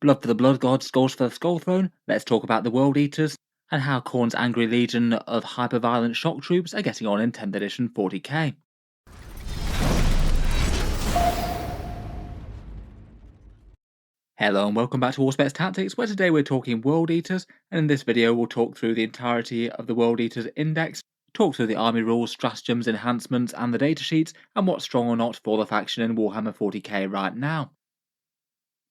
Blood for the Blood God, Skulls for the Skull Throne, let's talk about the World Eaters, and how Khorne's angry legion of hyper-violent shock troops are getting on in 10th edition 40k. Hello and welcome back to Auspex Tactics, where today we're talking World Eaters, and in this video we'll talk through the entirety of the World Eaters index, talk through the army rules, stratagems, enhancements, and the datasheets, and what's strong or not for the faction in Warhammer 40k right now.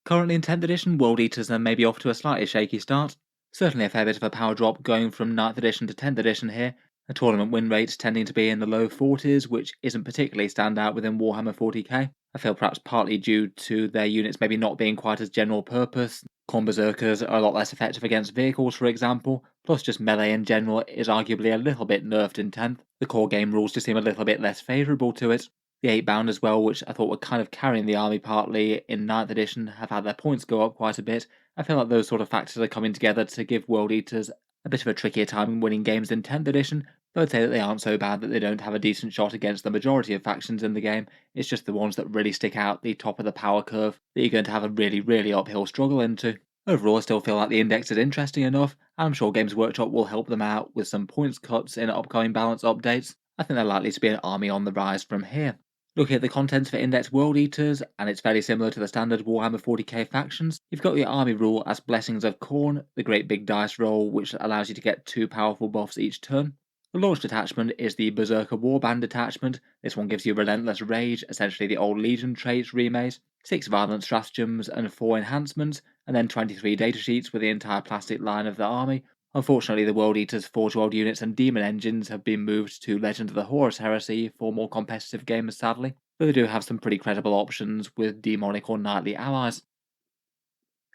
Currently in 10th edition, World Eaters are maybe off to a slightly shaky start. Certainly a fair bit of a power drop going from 9th edition to 10th edition here, a tournament win rate tending to be in the low 40s, which isn't particularly standout within Warhammer 40k. I feel perhaps partly due to their units maybe not being quite as general purpose. Khorne Berserkers are a lot less effective against vehicles, for example, plus just melee in general is arguably a little bit nerfed in 10th. The core game rules just seem a little bit less favourable to it. The 8 bound as well, which I thought were kind of carrying the army partly in 9th edition, have had their points go up quite a bit. I feel like those sort of factors are coming together to give World Eaters a bit of a trickier time in winning games in 10th edition, though I'd say that they aren't so bad that they don't have a decent shot against the majority of factions in the game. It's just the ones that really stick out the top of the power curve that you're going to have a really uphill struggle into. Overall, I still feel like the index is interesting enough, and I'm sure Games Workshop will help them out with some points cuts in upcoming balance updates. I think they're likely to be an army on the rise from here. Looking at the contents for Index World Eaters, and it's fairly similar to the standard Warhammer 40k factions, you've got the army rule as Blessings of Khorne, the great big dice roll which allows you to get 2 powerful buffs each turn. The launch detachment is the Berserker Warband detachment. This one gives you Relentless Rage, essentially the old Legion traits remade, 6 violent stratagems and 4 enhancements, and then 23 datasheets with the entire plastic line of the army. Unfortunately, the World Eaters' Forge World units and Demon engines have been moved to Legend of the Horus Heresy for more competitive gamers, sadly, but they do have some pretty credible options with demonic or knightly allies.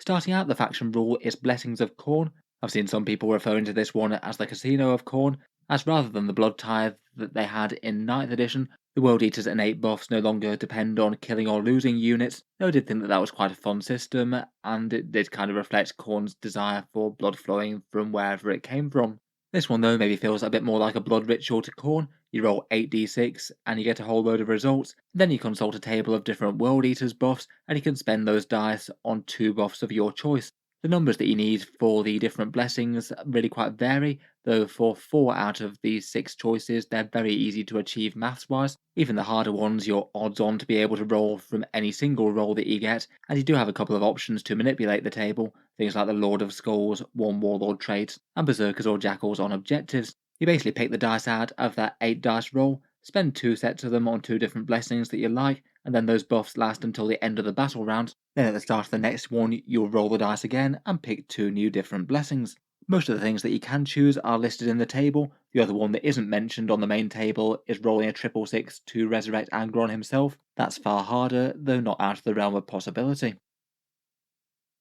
Starting out, the faction rule is Blessings of Khorne. I've seen some people referring to this one as the Casino of Khorne, as rather than the Blood Tithe that they had in 9th edition, the World Eaters' innate buffs no longer depend on killing or losing units, though I did think that that was quite a fun system, and it did kind of reflect Khorne's desire for blood flowing from wherever it came from. This one though maybe feels a bit more like a blood ritual to Khorne. You roll 8d6 and you get a whole load of results, then you consult a table of different World Eaters buffs and you can spend those dice on 2 buffs of your choice. The numbers that you need for the different blessings really quite vary, though for 4 out of these 6 choices they're very easy to achieve maths wise. Even the harder ones you're odds on to be able to roll from any single roll that you get, and you do have a couple of options to manipulate the table, things like the Lord of Skulls, 1 Warlord traits, and Berserkers or Jackals on objectives. You basically pick the dice out of that 8 dice roll, spend 2 sets of them on 2 different blessings that you like, and then those buffs last until the end of the battle round. Then at the start of the next one, you'll roll the dice again and pick 2 new different blessings. Most of the things that you can choose are listed in the table. The other one that isn't mentioned on the main table is rolling a 666 to resurrect Angron himself. That's far harder, though not out of the realm of possibility.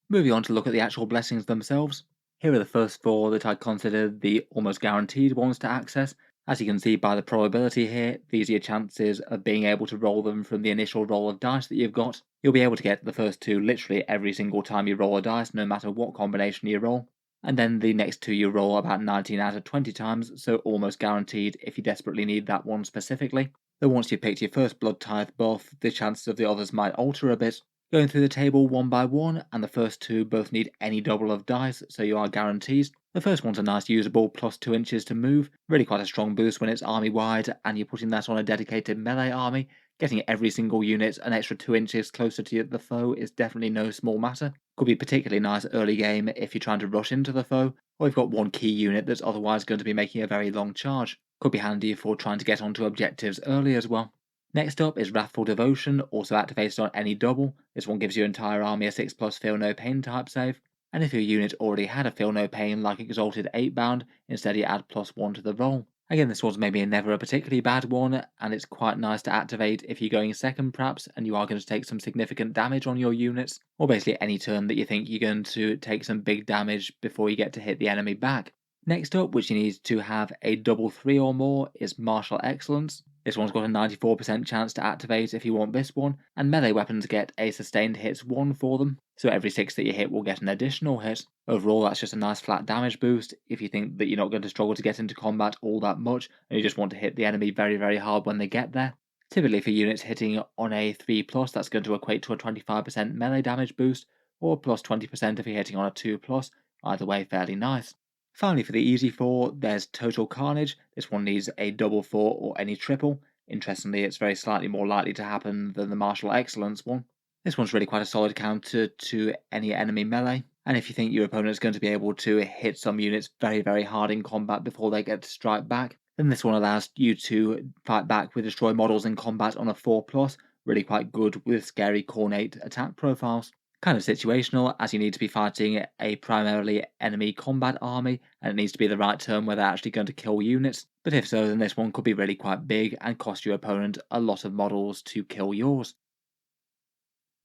Moving on to look at the actual blessings themselves. Here are the first 4 that I'd consider the almost guaranteed ones to access. As you can see by the probability here, these are your chances of being able to roll them from the initial roll of dice that you've got. You'll be able to get the first 2 literally every single time you roll a dice, no matter what combination you roll. And then the next 2 you roll about 19 out of 20 times, so almost guaranteed if you desperately need that one specifically. Though once you've picked your first Blood Tithe buff, the chances of the others might alter a bit. Going through the table one by one, and the first 2 both need any double of dice, so you are guaranteed. The first one's a nice usable plus 2 inches to move, really quite a strong boost when it's army wide, and you're putting that on a dedicated melee army. Getting every single unit an extra 2 inches closer to the foe is definitely no small matter. Could be particularly nice early game if you're trying to rush into the foe, or you've got one key unit that's otherwise going to be making a very long charge. Could be handy for trying to get onto objectives early as well. Next up is Wrathful Devotion, also activated on any double. This one gives your entire army a 6+ Feel No Pain type save, and if your unit already had a Feel No Pain like Exalted 8 bound, instead you add +1 to the roll. Again, this one's maybe never a particularly bad one, and it's quite nice to activate if you're going second perhaps, and you are going to take some significant damage on your units, or basically any turn that you think you're going to take some big damage before you get to hit the enemy back. Next up, which you need to have a double 3 or more, is Martial Excellence. This one's got a 94% chance to activate if you want this one, and melee weapons get a sustained hits 1 for them, so every 6 that you hit will get an additional hit. Overall, that's just a nice flat damage boost if you think that you're not going to struggle to get into combat all that much, and you just want to hit the enemy very hard when they get there. Typically for units hitting on a 3+, that's going to equate to a 25% melee damage boost, or plus 20% if you're hitting on a 2+, either way fairly nice. Finally, for the easy 4, there's Total Carnage. This one needs a double 4 or any triple. Interestingly, it's very slightly more likely to happen than the Martial Excellence one. This one's really quite a solid counter to any enemy melee, and if you think your opponent's going to be able to hit some units very hard in combat before they get to strike back, then this one allows you to fight back with destroy models in combat on a 4+, really quite good with scary cornate attack profiles. Kind of situational, as you need to be fighting a primarily enemy combat army, and it needs to be the right turn where they're actually going to kill units, but if so, then this one could be really quite big and cost your opponent a lot of models to kill yours.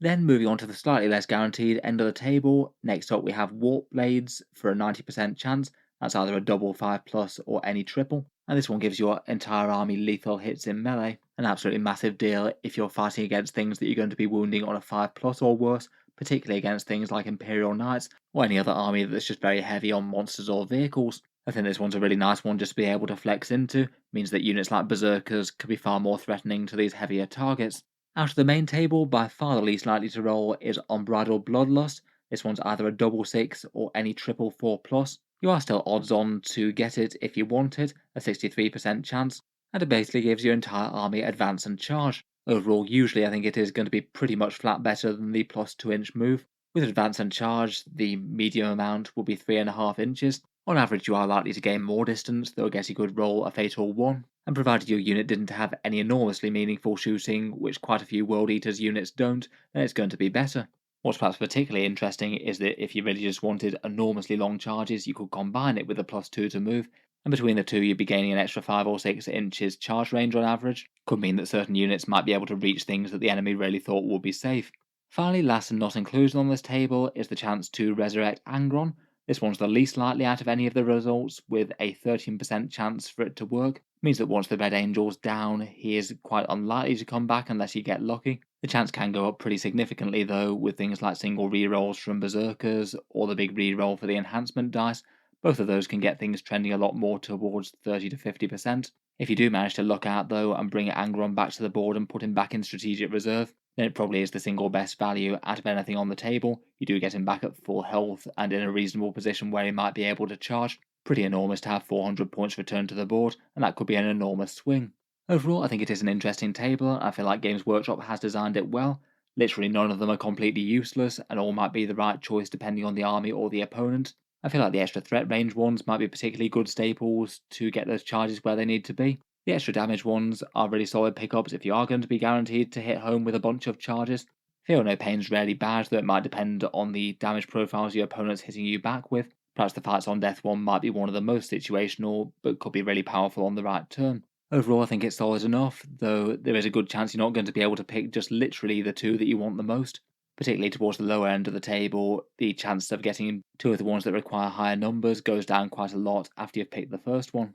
Then moving on to the slightly less guaranteed end of the table, next up we have Warp Blades for a 90% chance. That's either a double 5+ or any triple, and this one gives your entire army lethal hits in melee. An absolutely massive deal if you're fighting against things that you're going to be wounding on a 5+ or worse, particularly against things like Imperial Knights or any other army that's just very heavy on monsters or vehicles. I think this one's a really nice one just to be able to flex into, means that units like Berserkers could be far more threatening to these heavier targets. Out of the main table, by far the least likely to roll is Unbridled Bloodlust. This one's either a double 6 or any triple 4+. You are still odds on to get it if you want it, a 63% chance, and it basically gives your entire army advance and charge. Overall, usually I think it is going to be pretty much flat better than the +2-inch move. With advance and charge, the medium amount will be 3.5 inches. On average, you are likely to gain more distance, though I guess you could roll a fatal 1, and provided your unit didn't have any enormously meaningful shooting, which quite a few World Eaters units don't, then it's going to be better. What's perhaps particularly interesting is that if you really just wanted enormously long charges, you could combine it with a +2 to move, and between the two you'd be gaining an extra 5 or 6 inches charge range on average. Could mean that certain units might be able to reach things that the enemy really thought would be safe. Finally, last and not included on this table is the chance to resurrect Angron. This one's the least likely out of any of the results, with a 13% chance for it to work. It means that once the Red Angel's down, he is quite unlikely to come back unless you get lucky. The chance can go up pretty significantly though, with things like single rerolls from Berserkers, or the big reroll for the enhancement dice. Both of those can get things trending a lot more towards 30 to 50%. If you do manage to luck out though and bring Angron back to the board and put him back in strategic reserve, then it probably is the single best value out of anything on the table. You do get him back at full health and in a reasonable position where he might be able to charge. Pretty enormous to have 400 points returned to the board, and that could be an enormous swing. Overall, I think it is an interesting table. I feel like Games Workshop has designed it well. Literally none of them are completely useless, and all might be the right choice depending on the army or the opponent. I feel like the extra threat range ones might be particularly good staples to get those charges where they need to be. The extra damage ones are really solid pickups if you are going to be guaranteed to hit home with a bunch of charges. Feel No Pain's rarely bad, though it might depend on the damage profiles your opponent's hitting you back with. Perhaps the Fights on Death one might be one of the most situational, but could be really powerful on the right turn. Overall, I think it's solid enough, though there is a good chance you're not going to be able to pick just literally the two that you want the most. Particularly towards the lower end of the table, the chance of getting two of the ones that require higher numbers goes down quite a lot after you've picked the first one.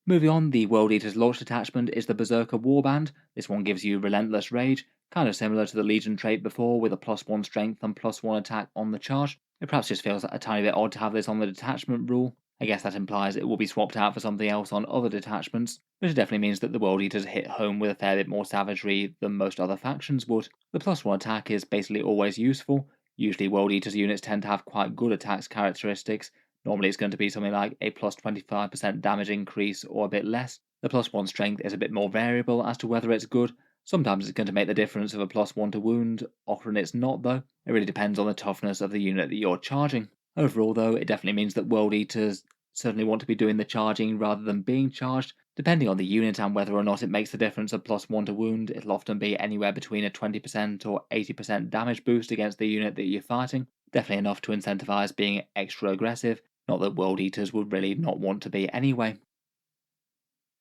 Moving on, the World Eater's launch detachment is the Berserker Warband. This one gives you Relentless Rage, kind of similar to the Legion trait before, with a +1 strength and +1 attack on the charge. It perhaps just feels a tiny bit odd to have this on the detachment rule. I guess that implies it will be swapped out for something else on other detachments, but it definitely means that the World Eaters hit home with a fair bit more savagery than most other factions would. The +1 attack is basically always useful. Usually World Eaters units tend to have quite good attacks characteristics. Normally it's going to be something like a +25% damage increase or a bit less. The +1 strength is a bit more variable as to whether it's good. Sometimes it's going to make the difference of a +1 to wound, often it's not though. It really depends on the toughness of the unit that you're charging. Overall though, it definitely means that World Eaters certainly want to be doing the charging rather than being charged. Depending on the unit and whether or not it makes the difference of +1 to wound, it'll often be anywhere between a 20% or 80% damage boost against the unit that you're fighting. Definitely enough to incentivize being extra aggressive. Not that World Eaters would really not want to be anyway.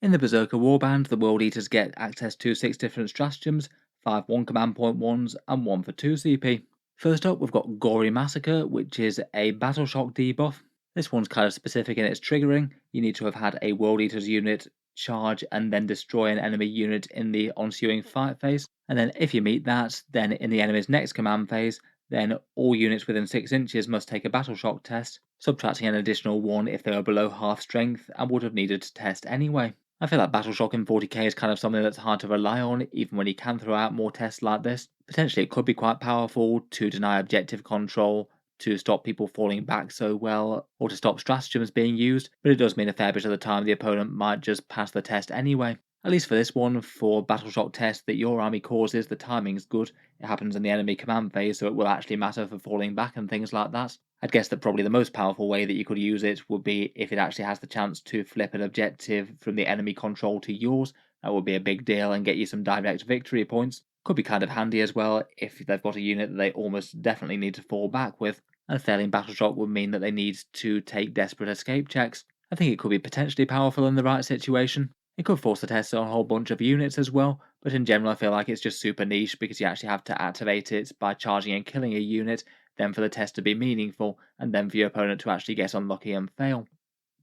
In the Berserker Warband, the World Eaters get access to 6 different stratagems, 5 1 command point ones, and 1 for 2 CP. First up, we've got Gory Massacre, which is a Battle Shock debuff. This one's kind of specific in its triggering. You need to have had a World Eaters unit charge and then destroy an enemy unit in the ensuing fight phase. And then if you meet that, then in the enemy's next command phase, then all units within 6 inches must take a Battle Shock test, subtracting an additional 1 if they are below half strength and would have needed to test anyway. I feel like Battle Shock in 40k is kind of something that's hard to rely on, even when you can throw out more tests like this. Potentially it could be quite powerful to deny objective control, to stop people falling back so well, or to stop stratagems being used, but it does mean a fair bit of the time the opponent might just pass the test anyway. At least for this one, for Battle Shock test that your army causes, the timing's good. It happens in the enemy command phase, so it will actually matter for falling back and things like that. I'd guess that probably the most powerful way that you could use it would be if it actually has the chance to flip an objective from the enemy control to yours. That would be a big deal and get you some direct victory points. Could be kind of handy as well if they've got a unit that they almost definitely need to fall back with, and failing Battle Shock would mean that they need to take desperate escape checks. I think it could be potentially powerful in the right situation. It could force the test on a whole bunch of units as well, but in general I feel like it's just super niche because you actually have to activate it by charging and killing a unit, then for the test to be meaningful, and then for your opponent to actually get unlucky and fail.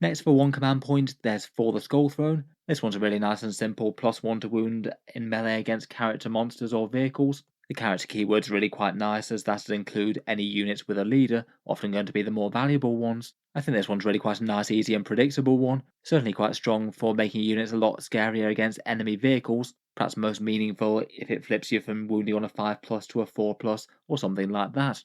Next, for one command point, there's For the Skull Throne. This one's a really nice and simple +1 to wound in melee against character monsters or vehicles. The character keyword's really quite nice, as that would include any units with a leader, often going to be the more valuable ones. I think this one's really quite a nice, easy and predictable one, certainly quite strong for making units a lot scarier against enemy vehicles, perhaps most meaningful if it flips you from wounding on a 5+ to a 4+, or something like that.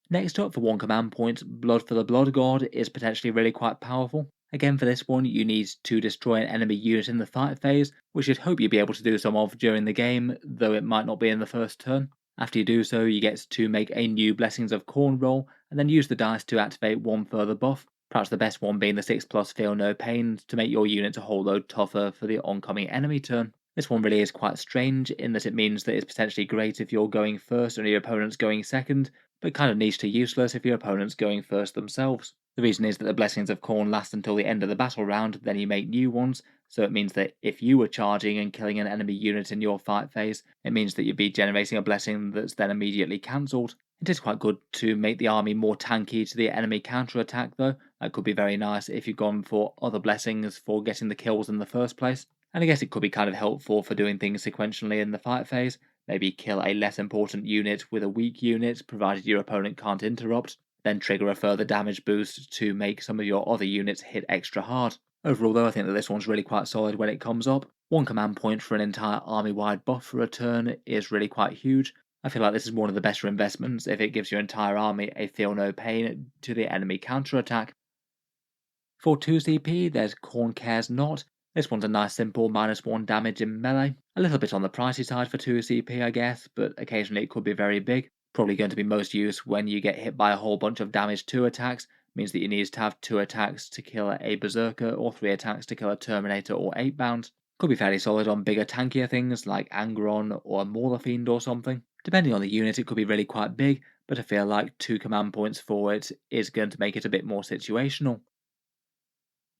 Next up, for one command point, Blood for the Blood God is potentially really quite powerful. Again, for this one, you need to destroy an enemy unit in the fight phase, which you'd hope you'd be able to do some of during the game, though it might not be in the first turn. After you do so, you get to make a new Blessings of Khorne roll, and then use the dice to activate one further buff, perhaps the best one being the 6+ Feel No Pain to make your unit a whole load tougher for the oncoming enemy turn. This one really is quite strange in that it means that it's potentially great if you're going first and your opponent's going second, but kind of niche to useless if your opponent's going first themselves. The reason is that the Blessings of Khorne last until the end of the battle round, then you make new ones, so it means that if you were charging and killing an enemy unit in your fight phase, it means that you'd be generating a blessing that's then immediately cancelled. It is quite good to make the army more tanky to the enemy counter-attack though. That could be very nice if you've gone for other blessings for getting the kills in the first place. And I guess it could be kind of helpful for doing things sequentially in the fight phase. Maybe kill a less important unit with a weak unit, provided your opponent can't interrupt, then trigger a further damage boost to make some of your other units hit extra hard. Overall though, I think that this one's really quite solid when it comes up. One command point for an entire army-wide buff for a turn is really quite huge. I feel like this is one of the better investments if it gives your entire army a Feel No Pain to the enemy counter-attack. For 2 CP, there's Khorne Cares Not. This one's a nice simple -1 damage in melee. A little bit on the pricey side for 2 CP I guess, but occasionally it could be very big. Probably going to be most used when you get hit by a whole bunch of damage 2 attacks, means that you need to have 2 attacks to kill a Berserker or 3 attacks to kill a Terminator or 8 bound. Could be fairly solid on bigger tankier things like Angron or a Mauler Fiend or something. Depending on the unit it could be really quite big, but I feel like 2 command points for it is going to make it a bit more situational.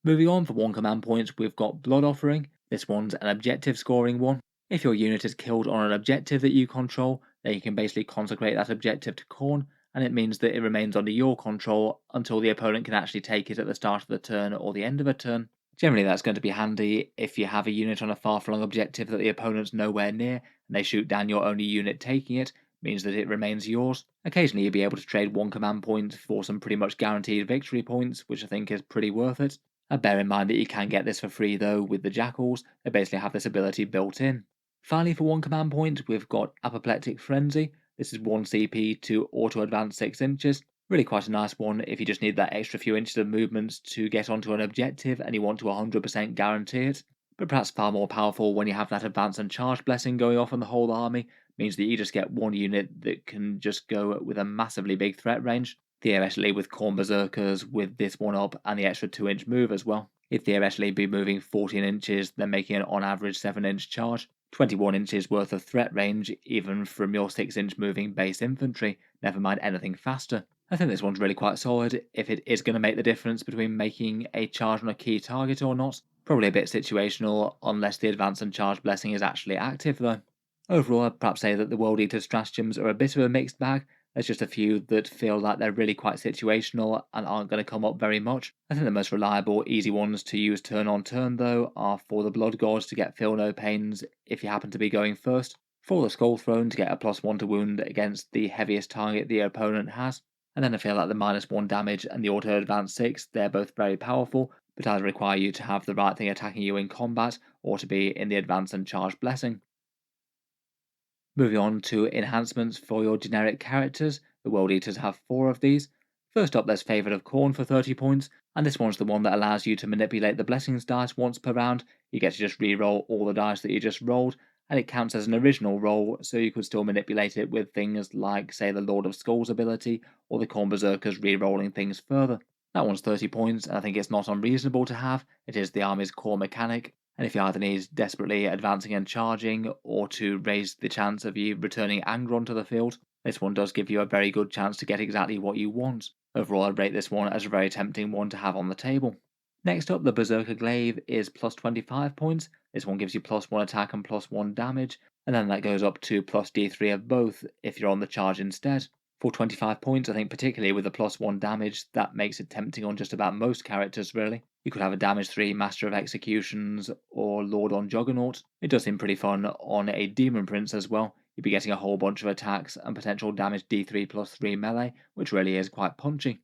Moving on, for one command point, we've got Blood Offering. This one's an objective scoring one. If your unit is killed on an objective that you control, then you can basically consecrate that objective to Khorne, and it means that it remains under your control until the opponent can actually take it at the start of the turn or the end of a turn. Generally that's going to be handy if you have a unit on a far-flung objective that the opponent's nowhere near, and they shoot down your only unit taking it, means that it remains yours. Occasionally you'll be able to trade one command point for some pretty much guaranteed victory points, which I think is pretty worth it. Bear in mind that you can get this for free though with the Jackals, they basically have this ability built in. Finally, for one command point, we've got Apoplectic Frenzy. This is 1 CP to auto-advance 6 inches. Really quite a nice one if you just need that extra few inches of movement to get onto an objective and you want to 100% guarantee it. But perhaps far more powerful when you have that advance and charge blessing going off on the whole army, means that you just get one unit that can just go with a massively big threat range. Theoretically, with Khorne Berserkers, with this one up and the extra 2-inch move as well, it'd theoretically be moving 14 inches, then making an on average 7-inch charge. 21 inches worth of threat range, even from your 6-inch moving base infantry, never mind anything faster. I think this one's really quite solid if it is going to make the difference between making a charge on a key target or not. Probably a bit situational, unless the advance and charge blessing is actually active though. Overall, I'd perhaps say that the World Eater stratagems are a bit of a mixed bag. There's just a few that feel like they're really quite situational and aren't going to come up very much. I think the most reliable, easy ones to use turn on turn though are for the Blood Gods to get Feel No Pains if you happen to be going first, for the Skull Throne to get a +1 to wound against the heaviest target the opponent has, and then I feel like the -1 damage and the auto advance 6, they're both very powerful, but either require you to have the right thing attacking you in combat or to be in the advance and charge blessing. Moving on to enhancements for your generic characters, the World Eaters have 4 of these. First up, there's Favourite of Khorne for 30 points, and this one's the one that allows you to manipulate the Blessings dice once per round. You get to just re-roll all the dice that you just rolled, and it counts as an original roll, so you could still manipulate it with things like, say, the Lord of Skulls ability, or the Khorne Berserkers re-rolling things further. That one's 30 points, and I think it's not unreasonable to have. It is the army's core mechanic, and if you either need desperately advancing and charging, or to raise the chance of you returning Angron to the field, this one does give you a very good chance to get exactly what you want. Overall, I'd rate this one as a very tempting one to have on the table. Next up, the Berserker Glaive is plus 25 points. This one gives you plus 1 attack and plus 1 damage, and then that goes up to plus D3 of both if you're on the charge instead. For 25 points, I think particularly with the plus 1 damage, that makes it tempting on just about most characters really. You could have a damage 3 Master of Executions or Lord on Juggernaut. It does seem pretty fun on a Demon Prince as well. You'd be getting a whole bunch of attacks and potential damage D3 plus 3 melee, which really is quite punchy.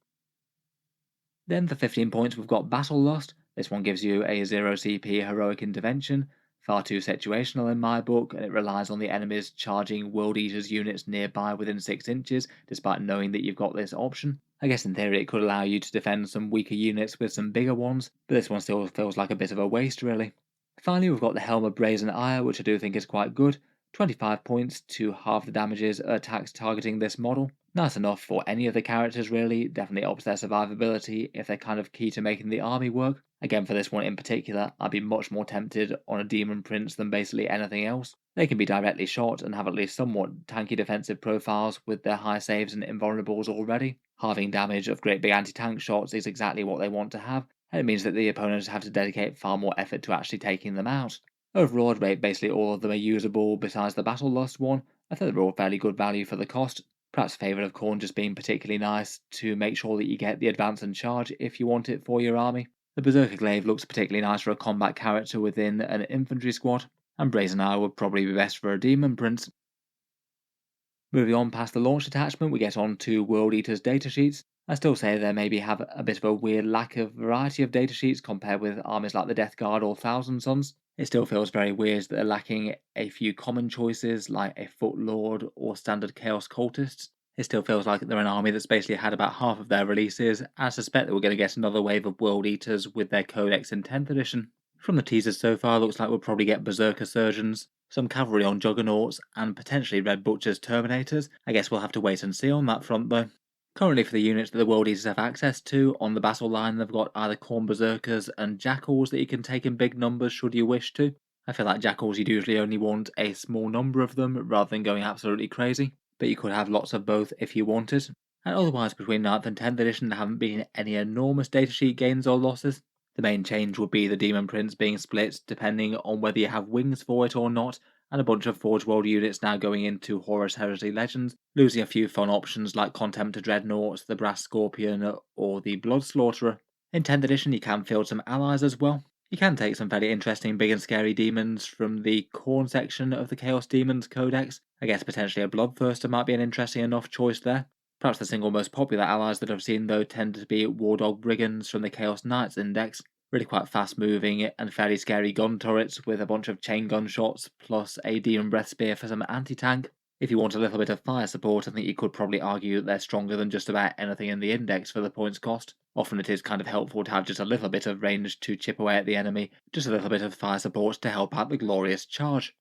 Then for 15 points we've got Battle Lust. This one gives you a 0 CP heroic intervention. Far too situational in my book, and it relies on the enemies charging World Eaters units nearby within 6 inches, despite knowing that you've got this option. I guess in theory it could allow you to defend some weaker units with some bigger ones, but this one still feels like a bit of a waste really. Finally we've got the Helm of Brazen Ire, which I do think is quite good. 25 points to halve the damages at attacks targeting this model. Nice enough for any of the characters really, definitely ups their survivability if they're kind of key to making the army work. Again, for this one in particular, I'd be much more tempted on a Demon Prince than basically anything else. They can be directly shot and have at least somewhat tanky defensive profiles with their high saves and invulnerables already. Halving damage of great big anti-tank shots is exactly what they want to have, and it means that the opponents have to dedicate far more effort to actually taking them out. Overall, I'd rate basically all of them are usable besides the Battle Lust one. I think they're all fairly good value for the cost. Perhaps Favourite of Khorne just being particularly nice to make sure that you get the advance and charge if you want it for your army. The Berserker Glaive looks particularly nice for a combat character within an infantry squad, and Brazen Eye would probably be best for a Demon Prince. Moving on past the launch detachment, we get on to World Eater's datasheets. I still say they maybe have a bit of a weird lack of variety of datasheets compared with armies like the Death Guard or Thousand Sons. It still feels very weird that they're lacking a few common choices like a Foot Lord or standard Chaos Cultists. It still feels like they're an army that's basically had about half of their releases. I suspect that we're going to get another wave of World Eaters with their Codex in 10th edition. From the teasers so far, looks like we'll probably get Berserker Surgeons, some cavalry on Juggernauts, and potentially Red Butcher's Terminators. I guess we'll have to wait and see on that front though. Currently for the units that the World Eaters have access to, on the battle line they've got either Khorne Berserkers and Jackals that you can take in big numbers should you wish to. I feel like Jackals you'd usually only want a small number of them rather than going absolutely crazy, but you could have lots of both if you wanted. And otherwise between 9th and 10th edition there haven't been any enormous datasheet gains or losses. The main change would be the Demon Prince being split depending on whether you have wings for it or not, and a bunch of Forge World units now going into Horus Heresy Legends, losing a few fun options like Contemptor Dreadnoughts, the Brass Scorpion, or the Blood Slaughterer. In 10th edition you can field some allies as well. You can take some fairly interesting big and scary demons from the Khorne section of the Chaos Demons Codex. I guess potentially a Bloodthirster might be an interesting enough choice there. Perhaps the single most popular allies that I've seen though tend to be War Dog Brigands from the Chaos Knights Index. Really quite fast moving and fairly scary gun turrets with a bunch of chain gun shots plus a Demon Breath Spear for some anti-tank. If you want a little bit of fire support, I think you could probably argue that they're stronger than just about anything in the index for the points cost. Often it is kind of helpful to have just a little bit of range to chip away at the enemy, just a little bit of fire support to help out the glorious charge.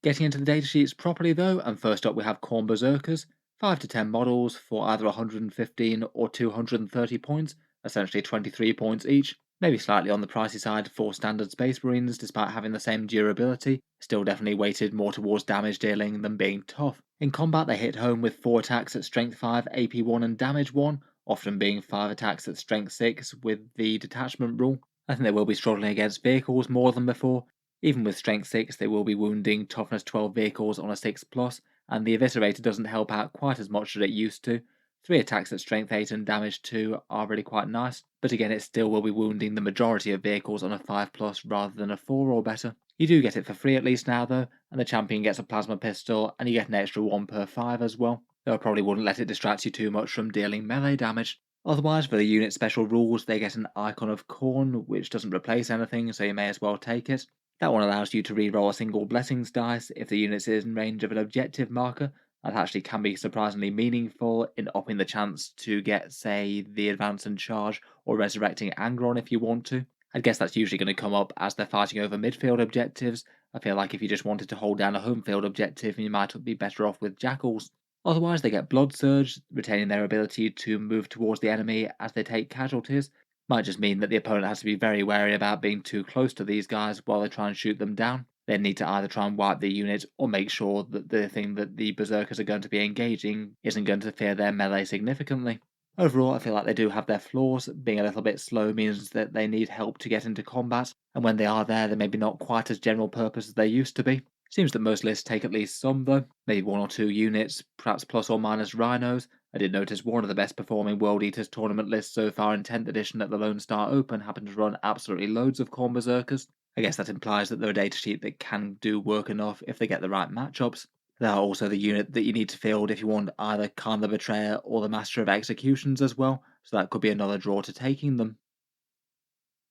Getting into the datasheets properly though, and first up we have Khorne Berserkers, 5 to 10 models for either 115 or 230 points, essentially 23 points each. Maybe slightly on the pricey side for standard Space Marines despite having the same durability, still definitely weighted more towards damage dealing than being tough. In combat they hit home with 4 attacks at strength 5, AP 1 and damage 1, often being 5 attacks at strength 6 with the detachment rule. I think they will be struggling against vehicles more than before. Even with strength 6 they will be wounding toughness 12 vehicles on a 6+, and the Eviscerator doesn't help out quite as much as it used to. 3 attacks at strength 8 and damage 2 are really quite nice, but again it still will be wounding the majority of vehicles on a 5+ rather than a 4 or better. You do get it for free at least now though, and the champion gets a plasma pistol and you get an extra 1 per 5 as well, though I probably wouldn't let it distract you too much from dealing melee damage. Otherwise, for the unit special rules, they get an icon of Khorne, which doesn't replace anything, so you may as well take it. That one allows you to reroll a single blessings dice if the unit is in range of an objective marker. That actually can be surprisingly meaningful in upping the chance to get, say, the advance and charge or resurrecting Angron if you want to. I guess that's usually going to come up as they're fighting over midfield objectives. I feel like if you just wanted to hold down a home field objective, you might be better off with Jackals. Otherwise, they get Blood Surge, retaining their ability to move towards the enemy as they take casualties. Might just mean that the opponent has to be very wary about being too close to these guys while they try and shoot them down. They need to either try and wipe the unit or make sure that the thing that the Berserkers are going to be engaging isn't going to fear their melee significantly. Overall, I feel like they do have their flaws. Being a little bit slow means that they need help to get into combat, and when they are there, they're maybe not quite as general purpose as they used to be. Seems that most lists take at least some though, maybe one or two units, perhaps plus or minus rhinos. I did notice one of the best performing World Eaters tournament lists so far in 10th edition at the Lone Star Open happened to run absolutely loads of Khorne Berserkers. I guess that implies that they're a datasheet that can do work enough if they get the right matchups. They are also the unit that you need to field if you want either Khan the Betrayer or the Master of Executions as well, so that could be another draw to taking them.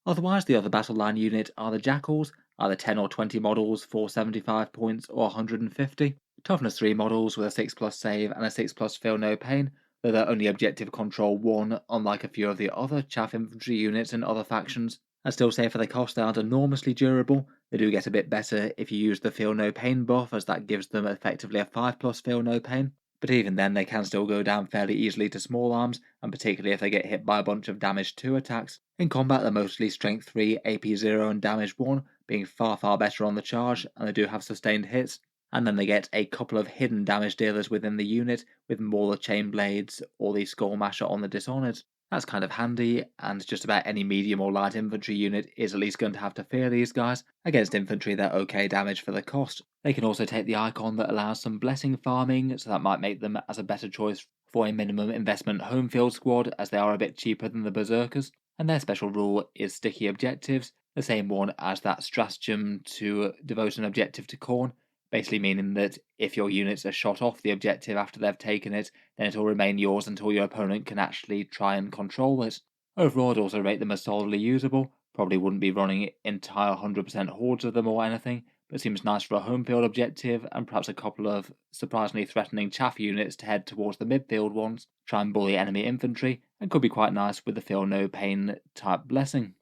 Otherwise, the other battle line unit are the Jackals, either 10 or 20 models for 75 points or 150. Toughness 3 models with a 6 plus save and a 6 plus feel no pain, though they're only objective control 1, unlike a few of the other chaff infantry units in other factions. I'd still say for the cost they aren't enormously durable. They do get a bit better if you use the feel no pain buff, as that gives them effectively a 5 plus feel no pain. But even then, they can still go down fairly easily to small arms, and particularly if they get hit by a bunch of damage 2 attacks. In combat, they're mostly strength 3, AP 0, and damage 1, being far better on the charge, and they do have sustained hits. And then they get a couple of hidden damage dealers within the unit, with Mauler Chain Blades or the Skull Masher on the Dishonored. That's kind of handy, and just about any medium or light infantry unit is at least going to have to fear these guys. Against infantry, they're okay damage for the cost. They can also take the icon that allows some blessing farming, so that might make them as a better choice for a minimum investment home field squad, as they are a bit cheaper than the Berserkers. And their special rule is sticky objectives, the same one as that stratagem to devote an objective to Khorne, basically meaning that if your units are shot off the objective after they've taken it, then it'll remain yours until your opponent can actually try and control it. Overall, I'd also rate them as solidly usable. Probably wouldn't be running entire 100% hordes of them or anything, but it seems nice for a home field objective and perhaps a couple of surprisingly threatening chaff units to head towards the midfield ones, try and bully enemy infantry, and could be quite nice with the feel no pain type blessing.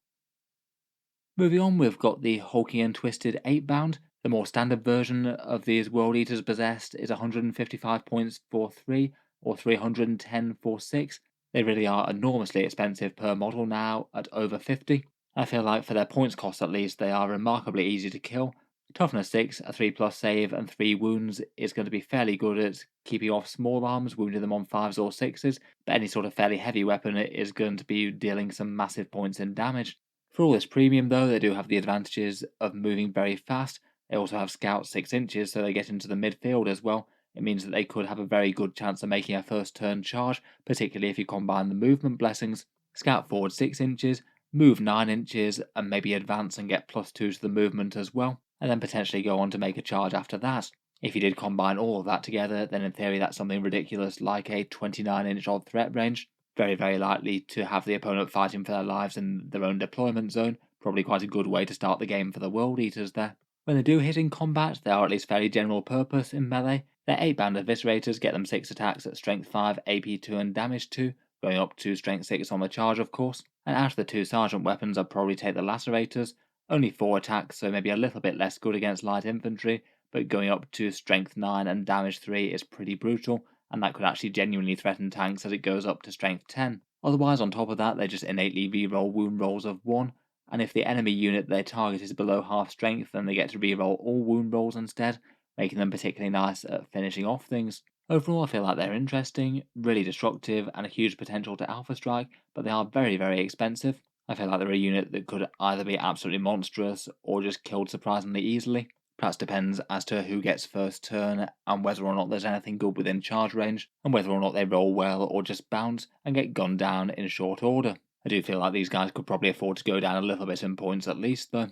Moving on, we've got the Hulking and Twisted 8 bound. The more standard version of these World Eaters possessed is 155 points for 3 or 310 for 6. They really are enormously expensive per model now at over 50. I feel like for their points cost at least, they are remarkably easy to kill. Toughness 6, a 3 plus save and 3 wounds is going to be fairly good at keeping off small arms, wounding them on 5s or 6s, but any sort of fairly heavy weapon is going to be dealing some massive points in damage. For all this premium though, they do have the advantages of moving very fast. They also have Scout 6 inches, so they get into the midfield as well. It means that they could have a very good chance of making a first turn charge, particularly if you combine the movement blessings. Scout forward 6 inches, move 9 inches, and maybe advance and get +2 to the movement as well, and then potentially go on to make a charge after that. If you did combine all of that together, then in theory that's something ridiculous like a 29-inch odd threat range. Very likely to have the opponent fighting for their lives in their own deployment zone. Probably quite a good way to start the game for the World Eaters there. When they do hit in combat, they are at least fairly general purpose in melee. Their 8-band Eviscerators get them 6 attacks at Strength 5, AP 2 and Damage 2, going up to Strength 6 on the charge of course. And out of the 2 Sergeant weapons I'd probably take the Lacerators. Only 4 attacks, so maybe a little bit less good against light infantry, but going up to Strength 9 and Damage 3 is pretty brutal, and that could actually genuinely threaten tanks as it goes up to strength 10. Otherwise, on top of that, they just innately reroll wound rolls of 1, and if the enemy unit they target is below half strength, then they get to reroll all wound rolls instead, making them particularly nice at finishing off things. Overall, I feel like they're interesting, really destructive, and a huge potential to alpha strike, but they are very expensive. I feel like they're a unit that could either be absolutely monstrous or just killed surprisingly easily. Perhaps depends as to who gets first turn and whether or not there's anything good within charge range, and whether or not they roll well or just bounce and get gunned down in short order. I do feel like these guys could probably afford to go down a little bit in points at least though.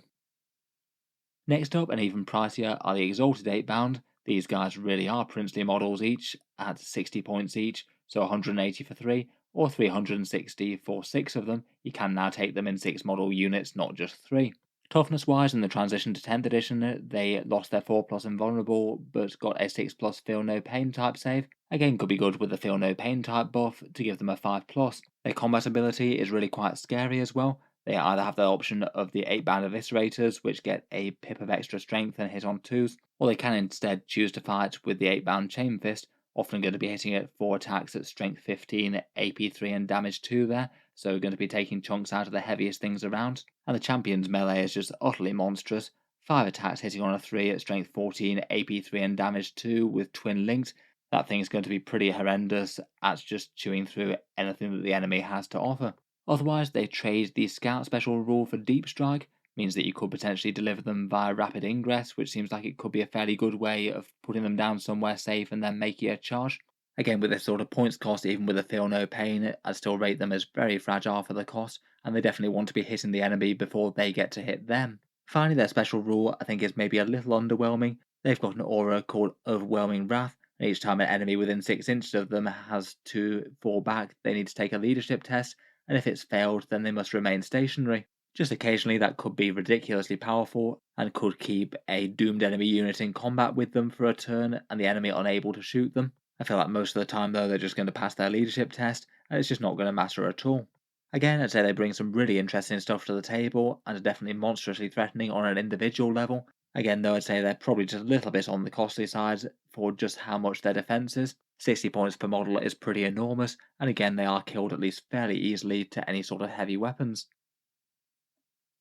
Next up, and even pricier, are the Exalted 8 bound. These guys really are princely models each, at 60 points each, so 180 for 3, or 360 for 6 of them. You can now take them in 6 model units, not just 3. Toughness wise, in the transition to 10th edition, they lost their 4+ invulnerable, but got a 6+ feel no pain type save. Again, could be good with the feel no pain type buff to give them a 5+. Their combat ability is really quite scary as well. They either have the option of the 8-band eviscerators, which get a pip of extra strength and hit on 2s, or they can instead choose to fight with the 8-band chain fist, often going to be hitting at 4 attacks at strength 15, AP 3 and damage 2 there, so going to be taking chunks out of the heaviest things around. And the champion's melee is just utterly monstrous. 5 attacks hitting on a 3 at strength 14, AP 3 and damage 2 with twin linked. That thing's going to be pretty horrendous at just chewing through anything that the enemy has to offer. Otherwise, they trade the scout special rule for deep strike, means that you could potentially deliver them via rapid ingress, which seems like it could be a fairly good way of putting them down somewhere safe and then making a charge. Again, with this sort of points cost, even with a feel no pain, I'd still rate them as very fragile for the cost, and they definitely want to be hitting the enemy before they get to hit them. Finally, their special rule I think is maybe a little underwhelming. They've got an aura called Overwhelming Wrath, and each time an enemy within 6 inches of them has to fall back, they need to take a leadership test, and if it's failed, then they must remain stationary. Just occasionally that could be ridiculously powerful, and could keep a doomed enemy unit in combat with them for a turn, and the enemy unable to shoot them. I feel like most of the time though they're just going to pass their leadership test, and it's just not going to matter at all. Again, I'd say they bring some really interesting stuff to the table, and are definitely monstrously threatening on an individual level. Again though, I'd say they're probably just a little bit on the costly side for just how much their defense is. 60 points per model is pretty enormous, and again they are killed at least fairly easily to any sort of heavy weapons.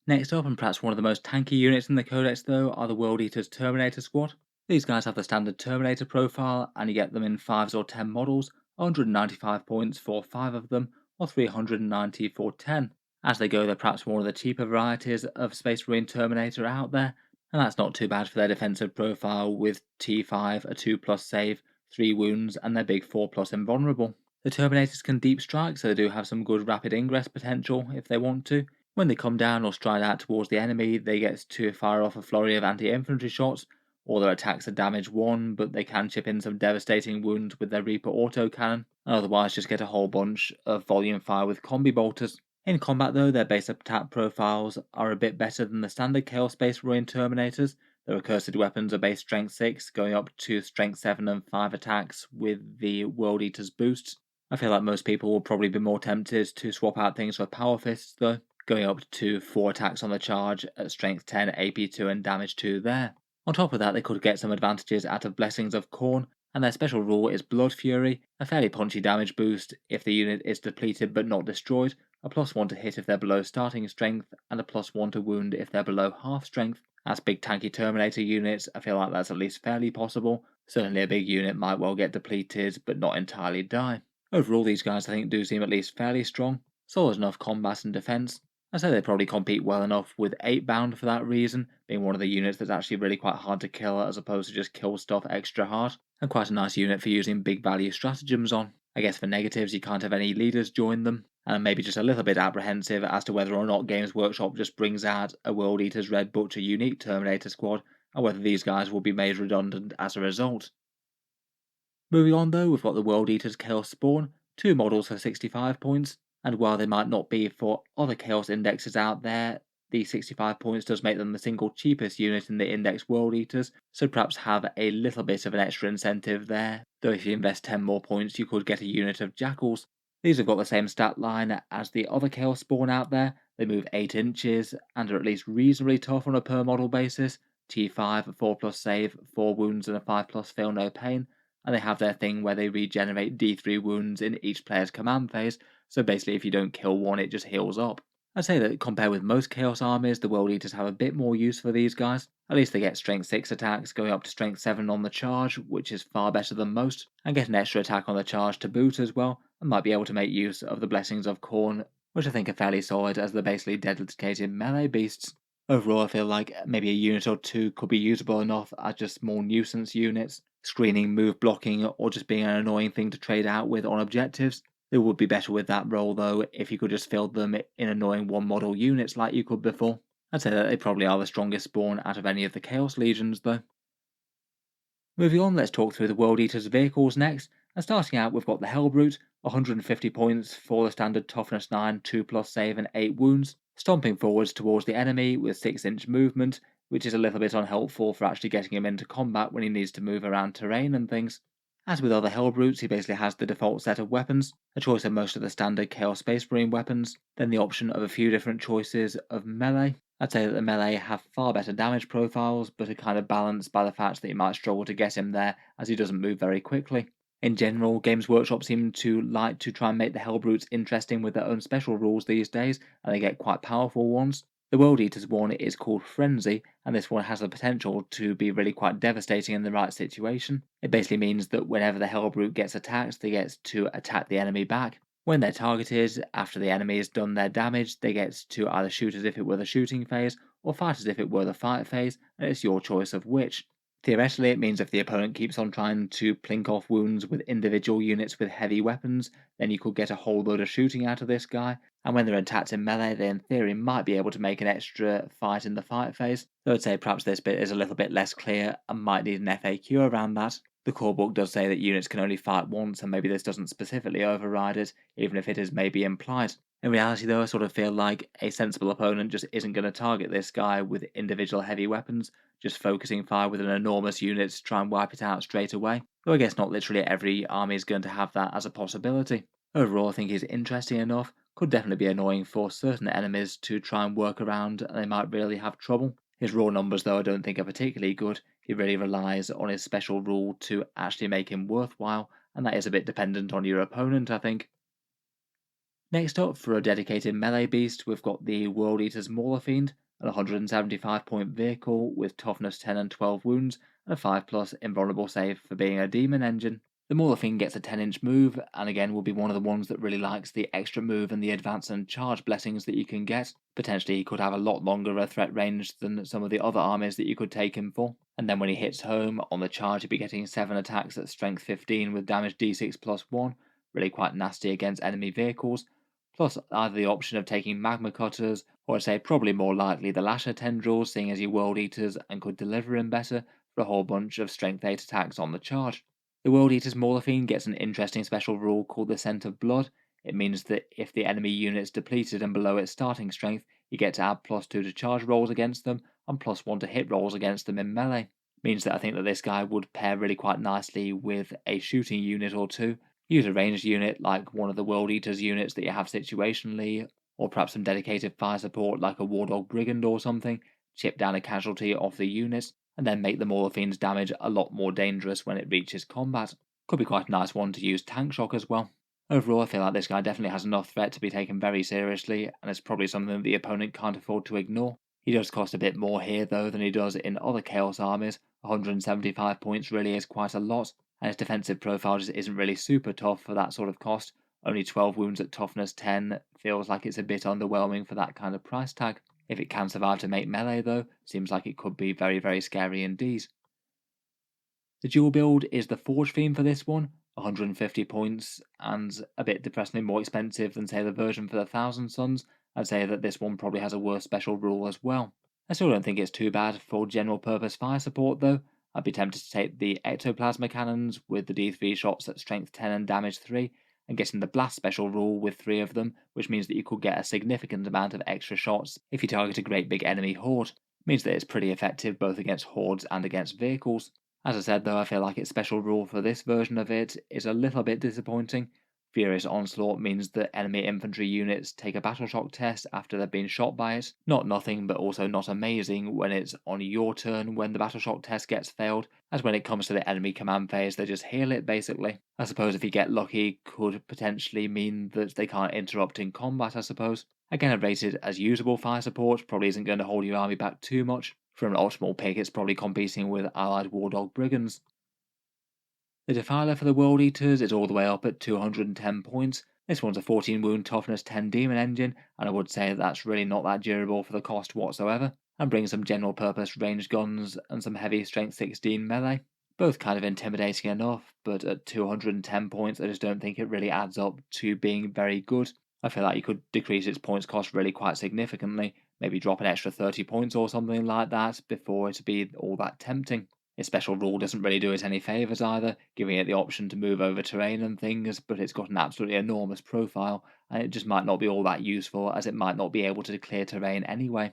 Next up, and perhaps one of the most tanky units in the Codex though, are the World Eater's Terminator Squad. These guys have the standard Terminator profile, and you get them in 5s or 10 models, 195 points for 5 of them, or 390 for 10. As they go, they're perhaps one of the cheaper varieties of Space Marine Terminator out there, and that's not too bad for their defensive profile with T5, a 2+ save, 3 wounds, and their big 4+ invulnerable. The Terminators can deep strike, so they do have some good rapid ingress potential if they want to. When they come down or stride out towards the enemy, they get to fire off a flurry of anti-infantry shots. All their attacks are damage 1, but they can chip in some devastating wounds with their Reaper autocannon, and otherwise just get a whole bunch of volume fire with combi bolters. In combat though, their base attack profiles are a bit better than the standard Chaos Space Marine Terminators. Their accursed weapons are base strength 6, going up to strength 7 and 5 attacks with the World Eater's boosts. I feel like most people will probably be more tempted to swap out things for Power Fists though, going up to 4 attacks on the charge at strength 10, AP 2 and damage 2 there. On top of that, they could get some advantages out of Blessings of Khorne, and their special rule is Blood Fury, a fairly punchy damage boost if the unit is depleted but not destroyed, a +1 to hit if they're below starting strength, and a +1 to wound if they're below half strength. As big tanky Terminator units, I feel like that's at least fairly possible. Certainly a big unit might well get depleted but not entirely die. Overall, these guys I think do seem at least fairly strong, solid enough combat and defense. I'd say they probably compete well enough with 8-bound for that reason, being one of the units that's actually really quite hard to kill as opposed to just kill stuff extra hard, and quite a nice unit for using big value stratagems on. I guess for negatives you can't have any leaders join them, and maybe just a little bit apprehensive as to whether or not Games Workshop just brings out a World Eater's Red Butcher unique Terminator squad, and whether these guys will be made redundant as a result. Moving on though, we've got the World Eater's Chaos Spawn, 2 models for 65 points, and while they might not be for other Chaos indexes out there, the 65 points does make them the single cheapest unit in the index World Eaters, so perhaps have a little bit of an extra incentive there, though if you invest 10 more points you could get a unit of Jackals. These have got the same stat line as the other Chaos Spawn out there. They move 8 inches and are at least reasonably tough on a per model basis, T5, a 4+ save, 4 wounds and a 5+ feel no pain, and they have their thing where they regenerate D3 wounds in each player's command phase, so basically if you don't kill one it just heals up. I'd say that compared with most Chaos armies, the World Eaters have a bit more use for these guys. At least they get strength 6 attacks, going up to strength 7 on the charge, which is far better than most, and get an extra attack on the charge to boot as well, and might be able to make use of the Blessings of Khorne, which I think are fairly solid as they're basically dedicated melee beasts. Overall, I feel like maybe a unit or 2 could be usable enough as just small nuisance units, screening, move blocking, or just being an annoying thing to trade out with on objectives. It would be better with that role though if you could just fill them in annoying 1 model units like you could before. I'd say that they probably are the strongest spawn out of any of the Chaos Legions though. Moving on, let's talk through the World Eater's vehicles next, and starting out we've got the Hellbrute, 150 points for the standard toughness 9, 2+ save and 8 wounds, stomping forwards towards the enemy with 6-inch movement, which is a little bit unhelpful for actually getting him into combat when he needs to move around terrain and things. As with other Hell Brutes, he basically has the default set of weapons, a choice of most of the standard Chaos Space Marine weapons, then the option of a few different choices of melee. I'd say that the melee have far better damage profiles, but are kind of balanced by the fact that you might struggle to get him there as he doesn't move very quickly. In general, Games Workshop seem to like to try and make the Hell Brutes interesting with their own special rules these days, and they get quite powerful ones. The World Eaters one is called Frenzy, and this one has the potential to be really quite devastating in the right situation. It basically means that whenever the Hellbrute gets attacked, they get to attack the enemy back. When they're targeted, after the enemy has done their damage, they get to either shoot as if it were the shooting phase, or fight as if it were the fight phase, and it's your choice of which. Theoretically, it means if the opponent keeps on trying to plink off wounds with individual units with heavy weapons, then you could get a whole load of shooting out of this guy, and when they're attacked in melee, they in theory might be able to make an extra fight in the fight phase, though I'd say perhaps this bit is a little bit less clear and might need an FAQ around that. The core book does say that units can only fight once, and maybe this doesn't specifically override it, even if it is maybe implied. In reality though, I sort of feel like a sensible opponent just isn't going to target this guy with individual heavy weapons, just focusing fire with an enormous unit to try and wipe it out straight away. Though I guess not literally every army is going to have that as a possibility. Overall, I think he's interesting enough, could definitely be annoying for certain enemies to try and work around, and they might really have trouble. His raw numbers though I don't think are particularly good. He really relies on his special rule to actually make him worthwhile, and that is a bit dependent on your opponent, I think. Next up, for a dedicated melee beast, we've got the World Eater's Mauler Fiend, an 175 point vehicle with toughness 10 and 12 wounds, and a 5+ invulnerable save for being a demon engine. The Mauler Fiend gets a 10-inch move, and again will be one of the ones that really likes the extra move and the advance and charge blessings that you can get. Potentially he could have a lot longer a threat range than some of the other armies that you could take him for. And then when he hits home, on the charge he'll be getting 7 attacks at strength 15 with damage d6+1, really quite nasty against enemy vehicles, plus either the option of taking magma cutters, or I'd say probably more likely the lasher tendrils, seeing as you world eaters and could deliver him better for a whole bunch of strength 8 attacks on the charge. The World Eater's Mauler Fiend gets an interesting special rule called the Scent of Blood. It means that if the enemy unit's depleted and below its starting strength, you get to add +2 to charge rolls against them and +1 to hit rolls against them in melee. Means that I think that this guy would pair really quite nicely with a shooting unit or two. Use a ranged unit like one of the World Eater's units that you have situationally, or perhaps some dedicated fire support like a Wardog Brigand or something, chip down a casualty off the unit, and then make the Mauler Fiend's damage a lot more dangerous when it reaches combat. Could be quite a nice one to use tank shock as well. Overall, I feel like this guy definitely has enough threat to be taken very seriously, and it's probably something that the opponent can't afford to ignore. He does cost a bit more here though than he does in other Chaos armies. 175 points really is quite a lot, and his defensive profile just isn't really super tough for that sort of cost. Only 12 wounds at toughness 10 feels like it's a bit underwhelming for that kind of price tag. If it can survive to make melee though, seems like it could be very, very scary indeed. The dual build is the Forge theme for this one, 150 points, and a bit depressingly more expensive than say the version for the Thousand Suns. I'd say that this one probably has a worse special rule as well. I still don't think it's too bad for general purpose fire support though. I'd be tempted to take the Ectoplasma Cannons with the D3 shots at strength 10 and damage 3, and getting the Blast special rule with 3 of them, which means that you could get a significant amount of extra shots if you target a great big enemy horde. It means that it's pretty effective both against hordes and against vehicles. As I said though, I feel like its special rule for this version of it is a little bit disappointing. Furious Onslaught means that enemy infantry units take a battle shock test after they've been shot by it. Not nothing, but also not amazing when it's on your turn when the battle shock test gets failed, as when it comes to the enemy command phase they just heal it basically. I suppose if you get lucky could potentially mean that they can't interrupt in combat, I suppose. Again, I'd rate it as usable fire support, probably isn't going to hold your army back too much. For an optimal pick, it's probably competing with allied Wardog Brigands. The Defiler for the World Eaters is all the way up at 210 points. This one's a 14 wound toughness 10 demon engine, and I would say that's really not that durable for the cost whatsoever, and brings some general purpose ranged guns and some heavy strength 16 melee. Both kind of intimidating enough, but at 210 points I just don't think it really adds up to being very good. I feel like you could decrease its points cost really quite significantly, maybe drop an extra 30 points or something like that before it would be all that tempting. Its special rule doesn't really do it any favours either, giving it the option to move over terrain and things, but it's got an absolutely enormous profile, and it just might not be all that useful as it might not be able to clear terrain anyway.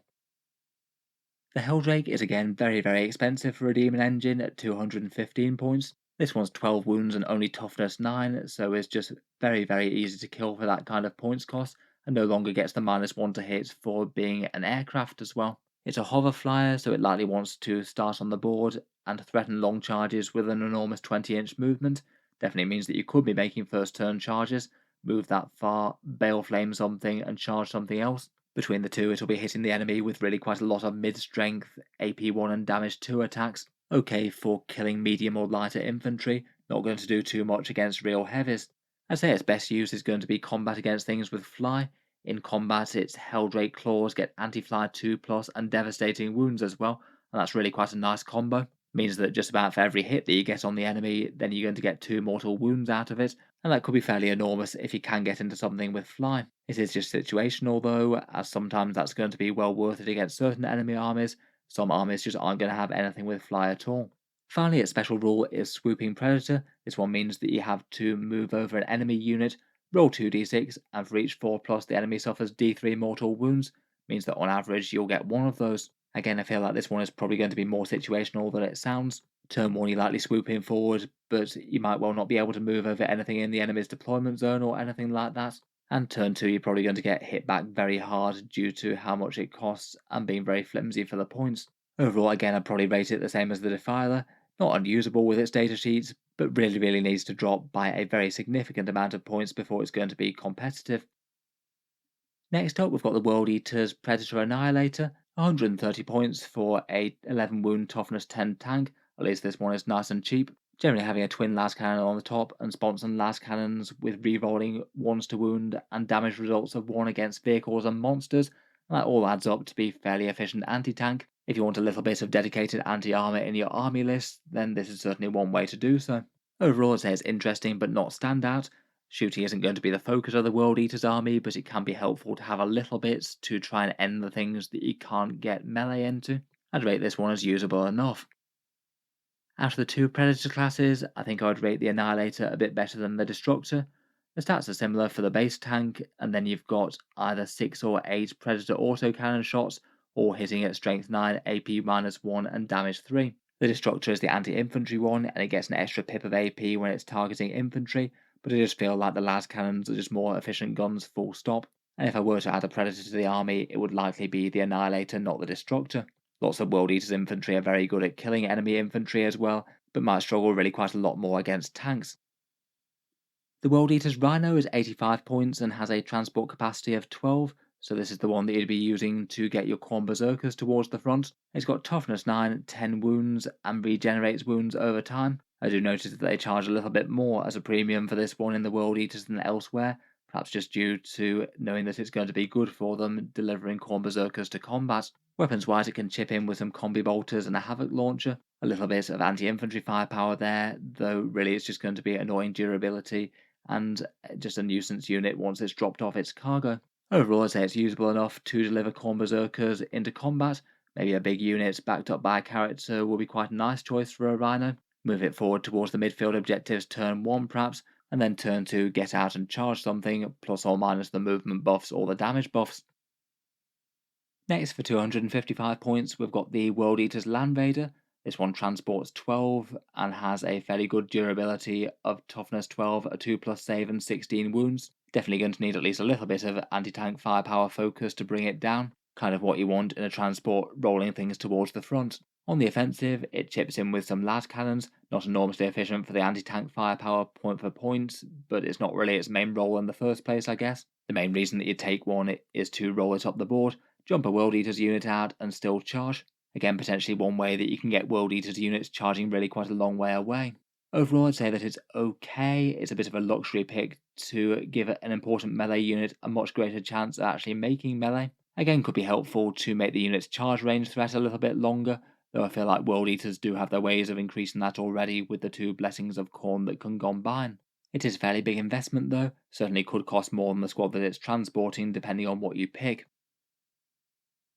The Helldrake is again very expensive for a demon engine at 215 points. This one's 12 wounds and only toughness 9, so it's just very easy to kill for that kind of points cost, and no longer gets the -1 to hit for being an aircraft as well. It's a hover flyer, so it likely wants to start on the board and threaten long charges with an enormous 20-inch movement. Definitely means that you could be making first turn charges, move that far, bale flame something, and charge something else. Between the two, it'll be hitting the enemy with really quite a lot of mid-strength, AP1 and damage 2 attacks. Okay for killing medium or lighter infantry, not going to do too much against real heavies. I'd say its best use is going to be combat against things with fly. In combat, its Helldrake claws get anti-fly 2+ and devastating wounds as well, and that's really quite a nice combo. Means that just about for every hit that you get on the enemy, then you're going to get 2 mortal wounds out of it, and that could be fairly enormous if you can get into something with fly. It is just situational though, as sometimes that's going to be well worth it against certain enemy armies. Some armies just aren't going to have anything with fly at all. Finally, its special rule is Swooping Predator. This one means that you have to move over an enemy unit, roll 2d6, and for each 4+ the enemy suffers d3 mortal wounds. Means that on average you'll get one of those. Again, I feel like this one is probably going to be more situational than it sounds. Turn 1 you're likely swooping forward, but you might well not be able to move over anything in the enemy's deployment zone or anything like that. And turn 2 you're probably going to get hit back very hard due to how much it costs and being very flimsy for the points. Overall, again, I'd probably rate it the same as the Defiler. Not unusable with its data sheets, but really needs to drop by a very significant amount of points before it's going to be competitive. Next up, we've got the World Eater's Predator Annihilator, 130 points for a 11 wound toughness 10 tank. At least this one is nice and cheap. Generally having a twin las cannon on the top and sponsoring las cannons with rerolling 1s to wound and damage results of 1 against vehicles and monsters. And that all adds up to be fairly efficient anti-tank. If you want a little bit of dedicated anti-armor in your army list, then this is certainly one way to do so. Overall, I'd say it's interesting but not standout. Shooting isn't going to be the focus of the World Eater's army, but it can be helpful to have a little bit to try and end the things that you can't get melee into. I'd rate this one as usable enough. Out of the two Predator classes, I think I would rate the Annihilator a bit better than the Destructor. The stats are similar for the base tank, and then you've got either 6 or 8 Predator autocannon shots, all hitting at strength 9, AP -1 and damage 3. The Destructor is the anti-infantry one, and it gets an extra pip of AP when it's targeting infantry, but I just feel like the las cannons are just more efficient guns full stop. And if I were to add a Predator to the army, it would likely be the Annihilator, not the Destructor. Lots of World Eater's infantry are very good at killing enemy infantry as well, but might struggle really quite a lot more against tanks. The World Eater's Rhino is 85 points and has a transport capacity of 12, so this is the one that you'd be using to get your Khorne Berserkers towards the front. It's got toughness 9, 10 wounds, and regenerates wounds over time. I do notice that they charge a little bit more as a premium for this one in the World Eaters than elsewhere, perhaps just due to knowing that it's going to be good for them delivering Khorne Berserkers to combat. Weapons wise, it can chip in with some combi bolters and a Havoc launcher, a little bit of anti-infantry firepower there, though really it's just going to be annoying durability and just a nuisance unit once it's dropped off its cargo. Overall, I'd say it's usable enough to deliver Khorne Berserkers into combat. Maybe a big unit backed up by a character will be quite a nice choice for a Rhino. Move it forward towards the midfield objectives turn 1 perhaps, and then turn 2 get out and charge something, plus or minus the movement buffs or the damage buffs. Next, for 255 points, we've got the World Eater's Land Raider. This one transports 12 and has a fairly good durability of toughness 12, a 2+ save, and 16 wounds. Definitely going to need at least a little bit of anti-tank firepower focus to bring it down. Kind of what you want in a transport rolling things towards the front. On the offensive, it chips in with some las cannons, not enormously efficient for the anti-tank firepower point for point, but it's not really its main role in the first place, I guess. The main reason that you take one is to roll it up the board, jump a World Eater's unit out, and still charge. Again, potentially one way that you can get World Eater's units charging really quite a long way away. Overall, I'd say that it's okay. It's a bit of a luxury pick to give an important melee unit a much greater chance of actually making melee. Again, could be helpful to make the unit's charge range threat a little bit longer, though I feel like World Eaters do have their ways of increasing that already with the 2 blessings of Khorne that can combine. It is a fairly big investment though, certainly could cost more than the squad that it's transporting depending on what you pick.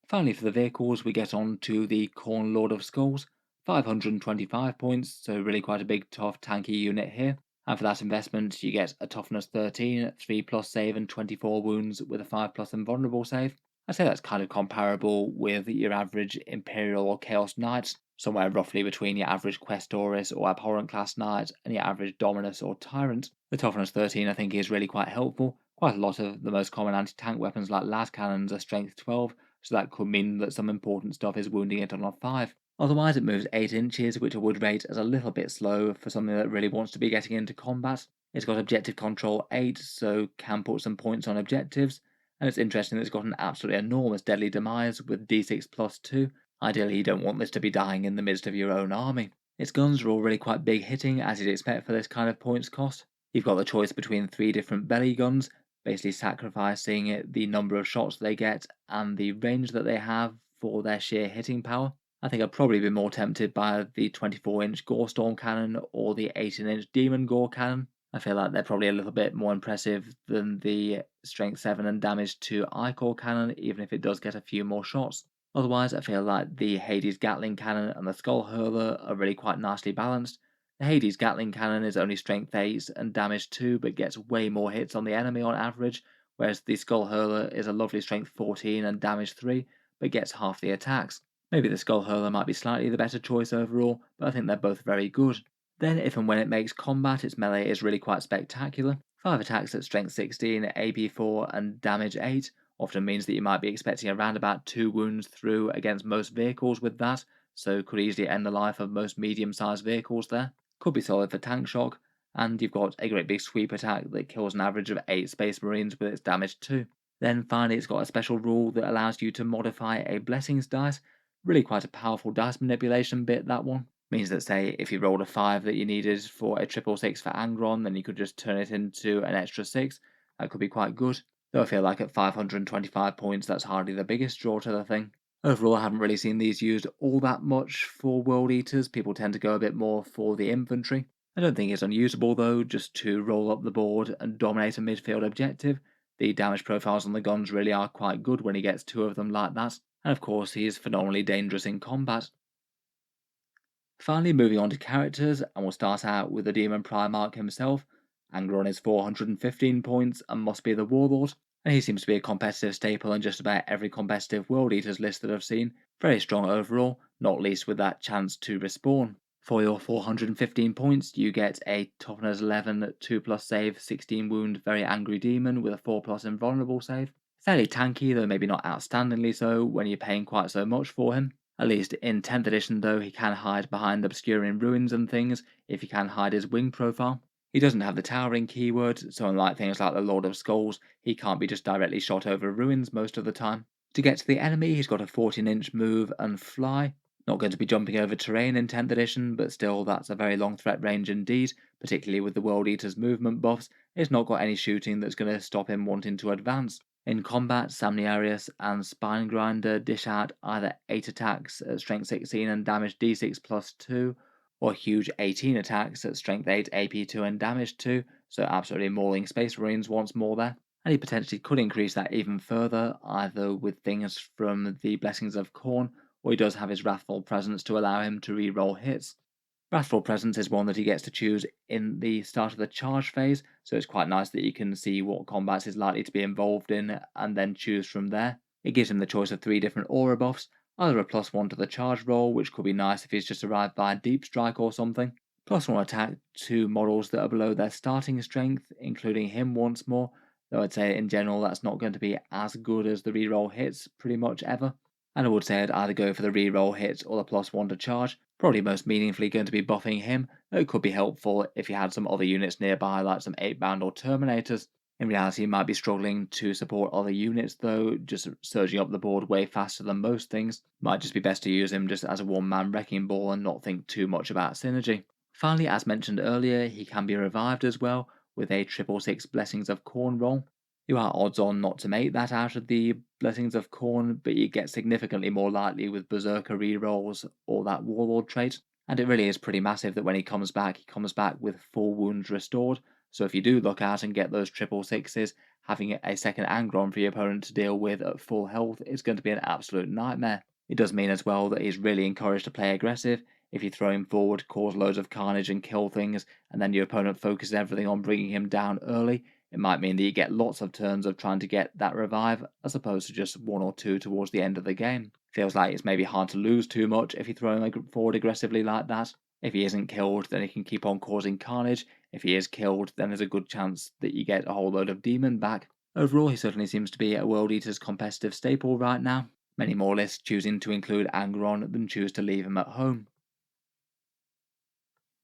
Finally, for the vehicles, we get on to the Khorne Lord of Skulls. 525 points, so really quite a big, tough, tanky unit here. And for that investment, you get a toughness 13, 3 plus save, and 24 wounds with a 5 plus invulnerable save. I'd say that's kind of comparable with your average Imperial or Chaos Knight, somewhere roughly between your average Questoris or Abhorrent class Knight and your average Dominus or Tyrant. The toughness 13 I think is really quite helpful. Quite a lot of the most common anti-tank weapons like las cannons are strength 12, so that could mean that some important stuff is wounding it on a 5. Otherwise it moves 8 inches, which I would rate as a little bit slow for something that really wants to be getting into combat. It's got objective control 8, so can put some points on objectives, and it's interesting that it's got an absolutely enormous deadly demise with d6 plus 2. Ideally you don't want this to be dying in the midst of your own army. Its guns are all really quite big hitting, as you'd expect for this kind of points cost. You've got the choice between 3 different belly guns, basically sacrificing the number of shots they get and the range that they have for their sheer hitting power. I think I'd probably be more tempted by the 24-inch Gore Storm cannon or the 18-inch Demon Gore cannon. I feel like they're probably a little bit more impressive than the Strength 7 and Damage 2 I-Core cannon, even if it does get a few more shots. Otherwise, I feel like the Hades Gatling cannon and the Skull Hurler are really quite nicely balanced. The Hades Gatling cannon is only Strength 8 and Damage 2, but gets way more hits on the enemy on average, whereas the Skull Hurler is a lovely Strength 14 and Damage 3, but gets half the attacks. Maybe the Skull Hurler might be slightly the better choice overall, but I think they're both very good. Then, if and when it makes combat, its melee is really quite spectacular. 5 attacks at strength 16, AP 4, and damage 8 often means that you might be expecting around about 2 wounds through against most vehicles with that, so could easily end the life of most medium-sized vehicles there. Could be solid for tank shock, and you've got a great big sweep attack that kills an average of 8 Space Marines with its damage 2. Then finally it's got a special rule that allows you to modify a Blessings dice. Really quite a powerful dice manipulation bit, that one. Means that, say, if you rolled a 5 that you needed for a 666 for Angron, then you could just turn it into an extra 6. That could be quite good. Though I feel like at 525 points, that's hardly the biggest draw to the thing. Overall, I haven't really seen these used all that much for World Eaters. People tend to go a bit more for the infantry. I don't think it's unusable though, just to roll up the board and dominate a midfield objective. The damage profiles on the guns really are quite good when he gets 2 of them like that. And of course, he is phenomenally dangerous in combat. Finally, moving on to characters, and we'll start out with the Demon Primarch himself. Angron is 415 points and must be the Warlord, and he seems to be a competitive staple in just about every competitive World Eaters list that I've seen. Very strong overall, not least with that chance to respawn. For your 415 points, you get a Toughness 11, 2 plus save, 16 wound, very angry demon with a 4 plus invulnerable save. Fairly tanky, though maybe not outstandingly so when you're paying quite so much for him. At least in 10th edition though, he can hide behind obscuring ruins and things if he can hide his wing profile. He doesn't have the towering keyword, so unlike things like the Lord of Skulls, he can't be just directly shot over ruins most of the time. To get to the enemy, he's got a 14-inch move and fly. Not going to be jumping over terrain in 10th edition, but still that's a very long threat range indeed, particularly with the World Eater's movement buffs. It's not got any shooting that's going to stop him wanting to advance. In combat, Samniarius and Spinegrinder dish out either 8 attacks at strength 16 and damage d6 plus 2, or huge 18 attacks at strength 8, AP 2 and damage 2, so absolutely mauling Space Marines once more there. And he potentially could increase that even further, either with things from the Blessings of Khorne, or he does have his Wrathful Presence to allow him to re-roll hits. Wrathful Presence is one that he gets to choose in the start of the charge phase, so it's quite nice that you can see what combats he's likely to be involved in and then choose from there. It gives him the choice of 3 different aura buffs, either a +1 to the charge roll, which could be nice if he's just arrived by a deep strike or something, +1 attack to models that are below their starting strength, including him once more, though I'd say in general that's not going to be as good as the reroll hits pretty much ever. And I would say I'd either go for the reroll hits or the +1 to charge. Probably most meaningfully going to be buffing him, though it could be helpful if you had some other units nearby like some 8-bound or Terminators. In reality you might be struggling to support other units though, just surging up the board way faster than most things. Might just be best to use him just as a one-man wrecking ball and not think too much about synergy. Finally, as mentioned earlier, he can be revived as well with a 666 Blessings of Khorne roll. You are odds on not to make that out of the Blessings of Khorne, but you get significantly more likely with Berserker rerolls or that Warlord trait. And it really is pretty massive that when he comes back with 4 wounds restored. So if you do look out and get those 666s, having a second Angron for your opponent to deal with at full health is going to be an absolute nightmare. It does mean as well that he's really encouraged to play aggressive. If you throw him forward, cause loads of carnage and kill things, and then your opponent focuses everything on bringing him down early, it might mean that you get lots of turns of trying to get that revive, as opposed to just one or two towards the end of the game. Feels like it's maybe hard to lose too much if you throw him forward aggressively like that. If he isn't killed, then he can keep on causing carnage. If he is killed, then there's a good chance that you get a whole load of demon back. Overall, he certainly seems to be a World Eater's competitive staple right now. Many more lists choosing to include Angron than choose to leave him at home.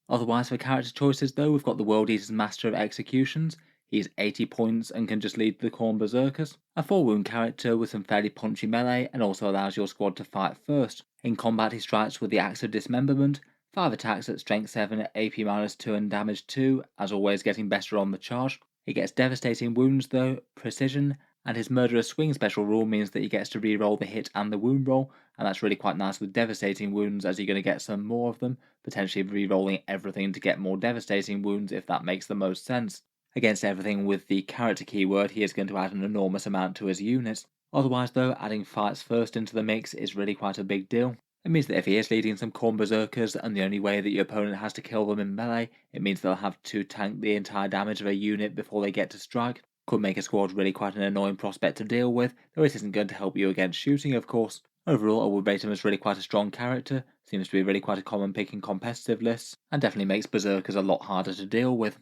Otherwise, for character choices though, we've got the World Eater's Master of Executions. He's 80 points and can just lead the Khorne Berserkers. A 4-wound character with some fairly punchy melee and also allows your squad to fight first. In combat he strikes with the Axe of Dismemberment, 5 attacks at strength 7, AP -2 and damage 2, as always getting better on the charge. He gets devastating wounds though, precision, and his murderous swing special rule means that he gets to reroll the hit and the wound roll, and that's really quite nice with devastating wounds as you're going to get some more of them, potentially re-rolling everything to get more devastating wounds if that makes the most sense. Against everything with the character keyword, he is going to add an enormous amount to his units. Otherwise though, adding fights first into the mix is really quite a big deal. It means that if he is leading some Khorne Berserkers and the only way that your opponent has to kill them in melee, it means they'll have to tank the entire damage of a unit before they get to strike. Could make a squad really quite an annoying prospect to deal with, though it isn't going to help you against shooting of course. Overall, I would rate him as really quite a strong character, seems to be really quite a common pick in competitive lists, and definitely makes Berserkers a lot harder to deal with.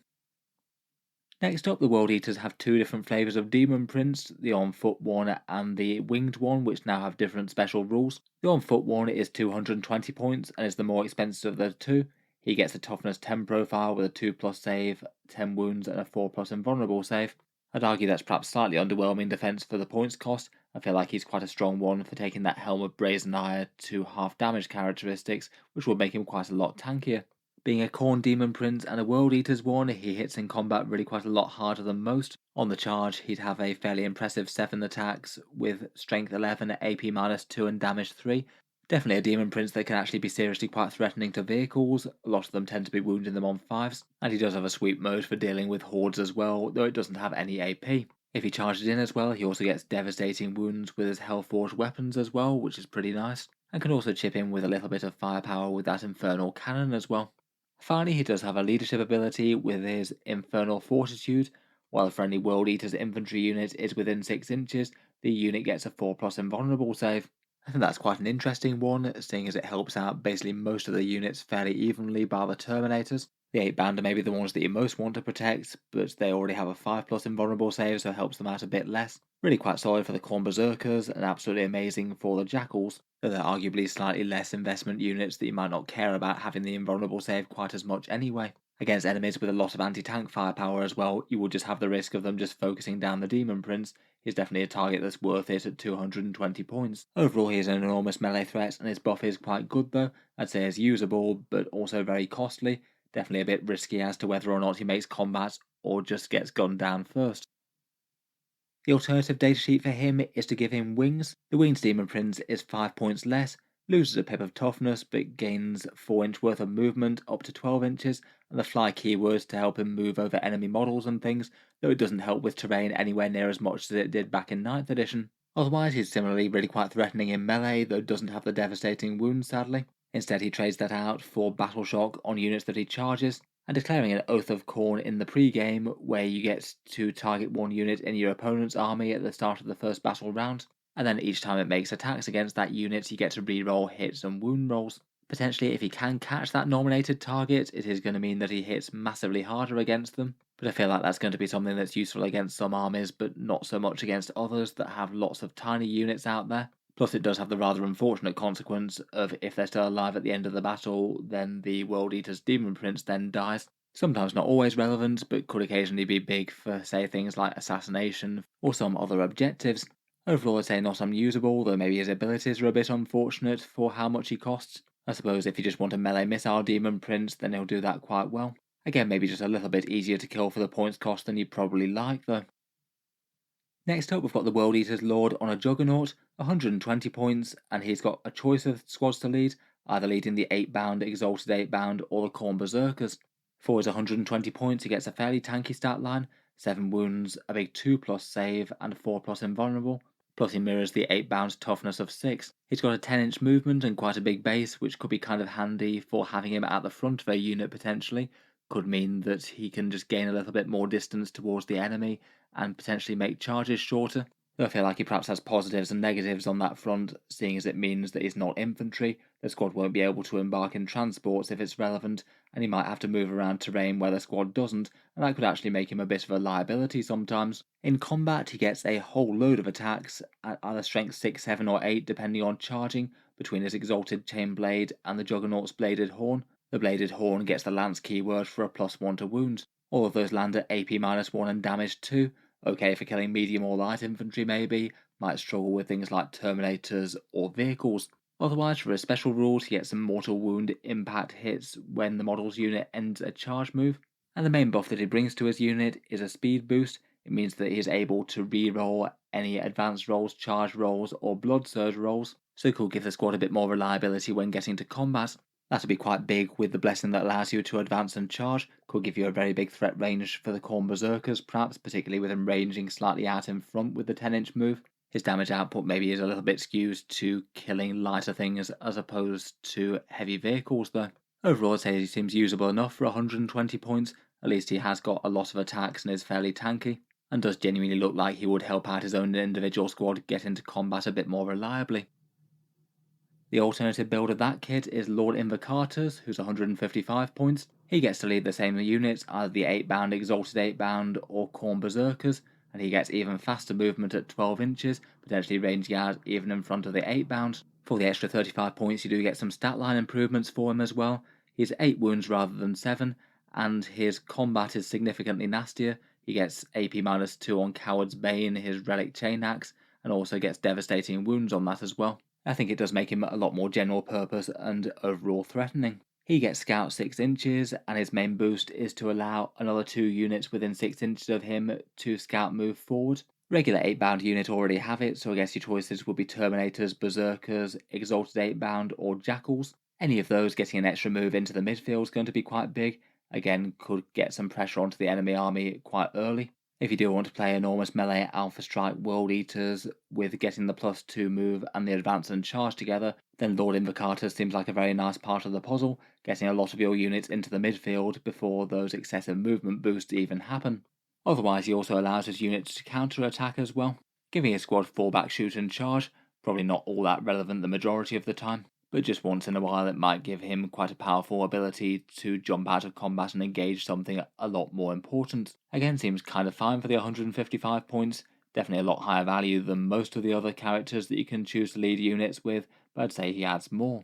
Next up, the World Eaters have two different flavours of Demon Prince, the on foot one and the winged one, which now have different special rules. The on foot one is 220 points and is the more expensive of the two. He gets a toughness 10 profile with a 2+ save, 10 wounds and a 4+ invulnerable save. I'd argue that's perhaps slightly underwhelming defense for the points cost. I feel like he's quite a strong one for taking that Helm of Brazen Ire to half damage characteristics, which would make him quite a lot tankier. Being a Khorne Demon Prince and a World Eater's one, he hits in combat really quite a lot harder than most. On the charge, he'd have a fairly impressive 7 attacks with strength 11, AP -2 and damage 3. Definitely a Demon Prince that can actually be seriously quite threatening to vehicles. A lot of them tend to be wounding them on 5s, and he does have a sweep mode for dealing with hordes as well, though it doesn't have any AP. If he charges in as well, he also gets devastating wounds with his Hellforged weapons as well, which is pretty nice, and can also chip in with a little bit of firepower with that Infernal Cannon as well. Finally, he does have a leadership ability with his Infernal Fortitude. While a friendly World Eater's infantry unit is within 6 inches, the unit gets a 4+ invulnerable save. I think that's quite an interesting one, seeing as it helps out basically most of the units fairly evenly bar the Terminators. The 8-bounder may be the ones that you most want to protect, but they already have a 5+ invulnerable save, so it helps them out a bit less. Really quite solid for the Khorne Berserkers, and absolutely amazing for the Jackals, though they're arguably slightly less investment units that you might not care about having the invulnerable save quite as much anyway. Against enemies with a lot of anti-tank firepower as well, you will just have the risk of them just focusing down the Demon Prince. He's definitely a target that's worth it at 220 points. Overall, he is an enormous melee threat, and his buff is quite good though. I'd say is usable, but also very costly. Definitely a bit risky as to whether or not he makes combat or just gets gunned down first. The alternative datasheet for him is to give him wings. The Winged Demon Prince is 5 points less, loses a pip of toughness but gains 4 inch worth of movement up to 12 inches, and the fly keywords to help him move over enemy models and things, though it doesn't help with terrain anywhere near as much as it did back in 9th edition. Otherwise, he's similarly really quite threatening in melee, though doesn't have the devastating wounds sadly. Instead, he trades that out for Battle Shock on units that he charges, and declaring an Oath of Khorne in the pre-game, where you get to target one unit in your opponent's army at the start of the first battle round, and then each time it makes attacks against that unit, you get to reroll hits and wound rolls. Potentially, if he can catch that nominated target, it is going to mean that he hits massively harder against them, but I feel like that's going to be something that's useful against some armies, but not so much against others that have lots of tiny units out there. Plus, it does have the rather unfortunate consequence of if they're still alive at the end of the battle, then the World Eater's Demon Prince then dies. Sometimes not always relevant, but could occasionally be big for, say, things like assassination or some other objectives. Overall, I'd say not unusable, though maybe his abilities are a bit unfortunate for how much he costs. I suppose if you just want a melee missile Demon Prince, then he'll do that quite well. Again, maybe just a little bit easier to kill for the points cost than you'd probably like, though. Next up, we've got the World Eater's Lord on a Juggernaut, 120 points, and he's got a choice of squads to lead, either leading the 8-bound Exalted 8-bound or the Khorne Berserkers. For his 120 points, he gets a fairly tanky stat line, 7 wounds, a big 2+ save, and a 4+ invulnerable. Plus he mirrors the 8 bounce toughness of 6. He's got a 10-inch movement and quite a big base, which could be kind of handy for having him at the front of a unit potentially. Could mean that he can just gain a little bit more distance towards the enemy and potentially make charges shorter. Though I feel like he perhaps has positives and negatives on that front, seeing as it means that he's not infantry, the squad won't be able to embark in transports if it's relevant, and he might have to move around terrain where the squad doesn't, and that could actually make him a bit of a liability sometimes. In combat, he gets a whole load of attacks at either strength 6, 7, or 8, depending on charging, between his Exalted Chain Blade and the Juggernaut's Bladed Horn. The Bladed Horn gets the Lance keyword for a +1 to wounds. All of those land at AP -1 and damage 2. Okay for killing medium or light infantry maybe, might struggle with things like Terminators or vehicles. Otherwise, for his special rules, he gets some mortal wound impact hits when the model's unit ends a charge move. And the main buff that he brings to his unit is a speed boost. It means that he is able to re-roll any advanced rolls, charge rolls, or blood surge rolls, so it could give the squad a bit more reliability when getting to combat. That'll be quite big with the blessing that allows you to advance and charge, could give you a very big threat range for the Khorne Berserkers perhaps, particularly with him ranging slightly out in front with the 10-inch move. His damage output maybe is a little bit skewed to killing lighter things as opposed to heavy vehicles though. Overall I'd say he seems usable enough for 120 points, at least he has got a lot of attacks and is fairly tanky, and does genuinely look like he would help out his own individual squad get into combat a bit more reliably. The alternative build of that kit is Lord Invocatus, who's 155 points. He gets to lead the same units, either the 8-bound Exalted 8-bound or Khorne Berserkers, and he gets even faster movement at 12 inches, potentially ranging out even in front of the 8-bound. For the extra 35 points you do get some stat line improvements for him as well. He's 8 wounds rather than 7, and his combat is significantly nastier. He gets AP -2 on Coward's Bane, his Relic Chain Axe, and also gets devastating wounds on that as well. I think it does make him a lot more general purpose and overall threatening. He gets Scout 6 inches, and his main boost is to allow another 2 units within 6 inches of him to scout move forward. Regular 8-bound unit already have it, so I guess your choices would be Terminators, Berserkers, Exalted 8-bound, or Jackals. Any of those getting an extra move into the midfield is going to be quite big. Again, could get some pressure onto the enemy army quite early. If you do want to play enormous melee Alpha Strike World Eaters with getting the +2 move and the advance and charge together, then Lord Invocatus seems like a very nice part of the puzzle, getting a lot of your units into the midfield before those excessive movement boosts even happen. Otherwise, he also allows his units to counter-attack as well, giving his squad fallback shoot and charge, probably not all that relevant the majority of the time, but just once in a while it might give him quite a powerful ability to jump out of combat and engage something a lot more important. Again, seems kind of fine for the 155 points, definitely a lot higher value than most of the other characters that you can choose to lead units with, but I'd say he adds more.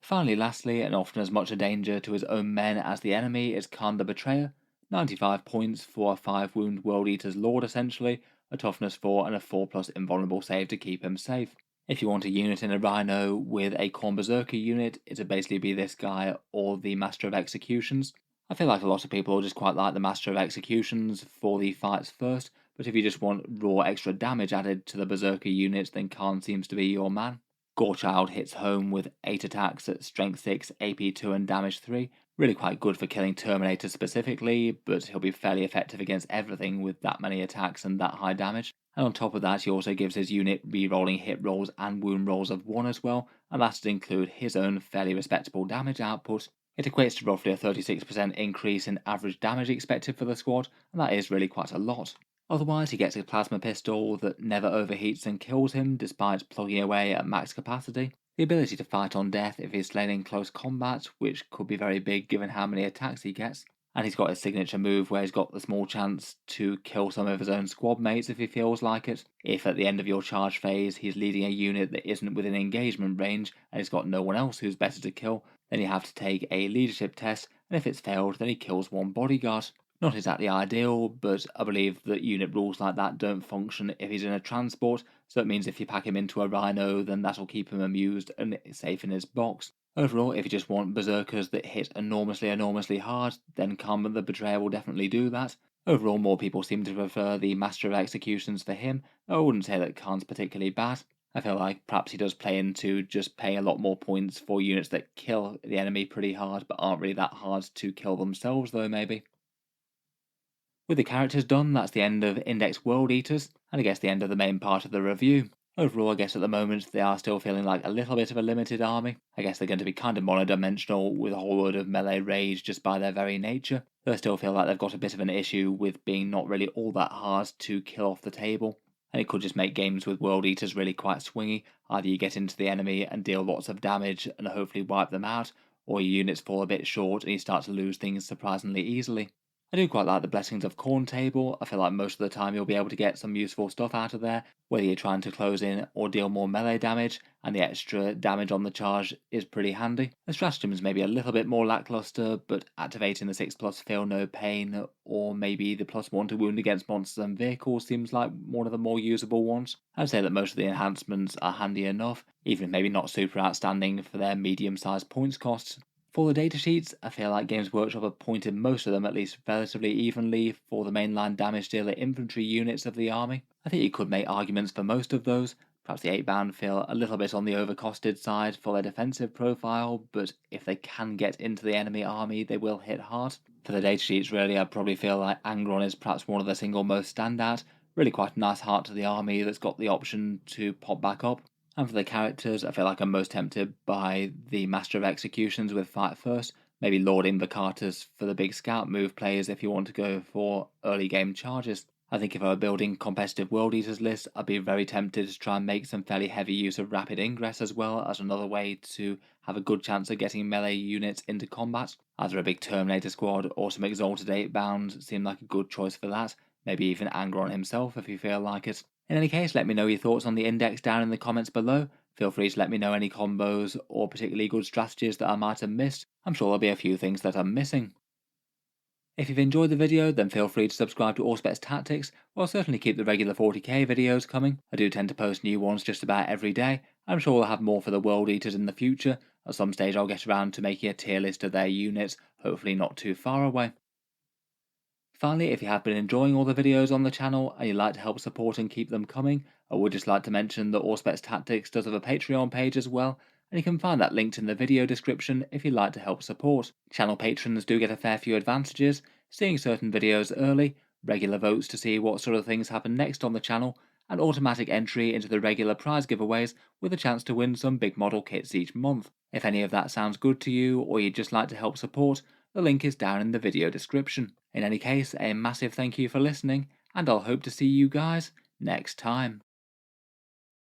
Finally, lastly, and often as much a danger to his own men as the enemy, is Khorne the Betrayer. 95 points for a 5 wound World Eater's Lord essentially, a toughness 4 and a 4+ invulnerable save to keep him safe. If you want a unit in a Rhino with a Khorne Berserker unit, it'd basically be this guy or the Master of Executions. I feel like a lot of people just quite like the Master of Executions for the fights first, but if you just want raw extra damage added to the Berserker units, then Khorne seems to be your man. Gorechild hits home with 8 attacks at strength 6, AP 2 and damage 3. Really quite good for killing Terminators specifically, but he'll be fairly effective against everything with that many attacks and that high damage. And on top of that, he also gives his unit re-rolling hit rolls and wound rolls of 1 as well, and that would include his own fairly respectable damage output. It equates to roughly a 36% increase in average damage expected for the squad, and that is really quite a lot. Otherwise, he gets a plasma pistol that never overheats and kills him despite plugging away at max capacity. The ability to fight on death if he's slain in close combat, which could be very big given how many attacks he gets. And he's got his signature move where he's got the small chance to kill some of his own squad mates if he feels like it. If at the end of your charge phase he's leading a unit that isn't within engagement range and he's got no one else who's better to kill, then you have to take a leadership test, and if it's failed then he kills one bodyguard. Not exactly ideal, but I believe that unit rules like that don't function if he's in a transport, so it means if you pack him into a Rhino then that'll keep him amused and safe in his box. Overall, if you just want Berserkers that hit enormously hard, then Khorne the Betrayer will definitely do that. Overall, more people seem to prefer the Master of Executions for him. I wouldn't say that Khorne's particularly bad. I feel like perhaps he does play into just paying a lot more points for units that kill the enemy pretty hard, but aren't really that hard to kill themselves though, maybe. With the characters done, that's the end of Index World Eaters, and I guess the end of the main part of the review. Overall, I guess at the moment they are still feeling like a little bit of a limited army. I guess they're going to be kind of monodimensional with a whole load of melee rage just by their very nature. But I still feel like they've got a bit of an issue with being not really all that hard to kill off the table. And it could just make games with World Eaters really quite swingy. Either you get into the enemy and deal lots of damage and hopefully wipe them out, or your units fall a bit short and you start to lose things surprisingly easily. I do quite like the Blessings of Khorne table. I feel like most of the time you'll be able to get some useful stuff out of there, whether you're trying to close in or deal more melee damage, and the extra damage on the charge is pretty handy. The stratagems may be a little bit more lackluster, but activating the 6+ feel no pain, or maybe the +1 to wound against monsters and vehicles seems like one of the more usable ones. I'd say that most of the enhancements are handy enough, even if maybe not super outstanding for their medium-sized points costs. For the datasheets, I feel like Games Workshop have pointed most of them at least relatively evenly for the mainline damage dealer infantry units of the army. I think you could make arguments for most of those. Perhaps the 8-bound feel a little bit on the overcosted side for their defensive profile, but if they can get into the enemy army, they will hit hard. For the datasheets, really, I probably feel like Angron is perhaps one of the single most standout. Really quite a nice heart to the army that's got the option to pop back up. And for the characters, I feel like I'm most tempted by the Master of Executions with Fight First, maybe Lord Invocatus for the big scout move players if you want to go for early game charges. I think if I were building competitive World Eaters lists, I'd be very tempted to try and make some fairly heavy use of Rapid Ingress as well as another way to have a good chance of getting melee units into combat. Either a big Terminator squad or some Exalted 8-bound seem like a good choice for that, maybe even Angron himself if you feel like it. In any case, let me know your thoughts on the index down in the comments below. Feel free to let me know any combos or particularly good strategies that I might have missed. I'm sure there'll be a few things that I'm missing. If you've enjoyed the video, then feel free to subscribe to Auspex Tactics, or I'll certainly keep the regular 40k videos coming. I do tend to post new ones just about every day. I'm sure we'll have more for the World Eaters in the future. At some stage I'll get around to making a tier list of their units, hopefully not too far away. Finally, if you have been enjoying all the videos on the channel and you'd like to help support and keep them coming, I would just like to mention that Auspex Tactics does have a Patreon page as well, and you can find that linked in the video description if you'd like to help support. Channel patrons do get a fair few advantages, seeing certain videos early, regular votes to see what sort of things happen next on the channel, and automatic entry into the regular prize giveaways with a chance to win some big model kits each month. If any of that sounds good to you, or you'd just like to help support, the link is down in the video description. In any case, a massive thank you for listening, and I'll hope to see you guys next time.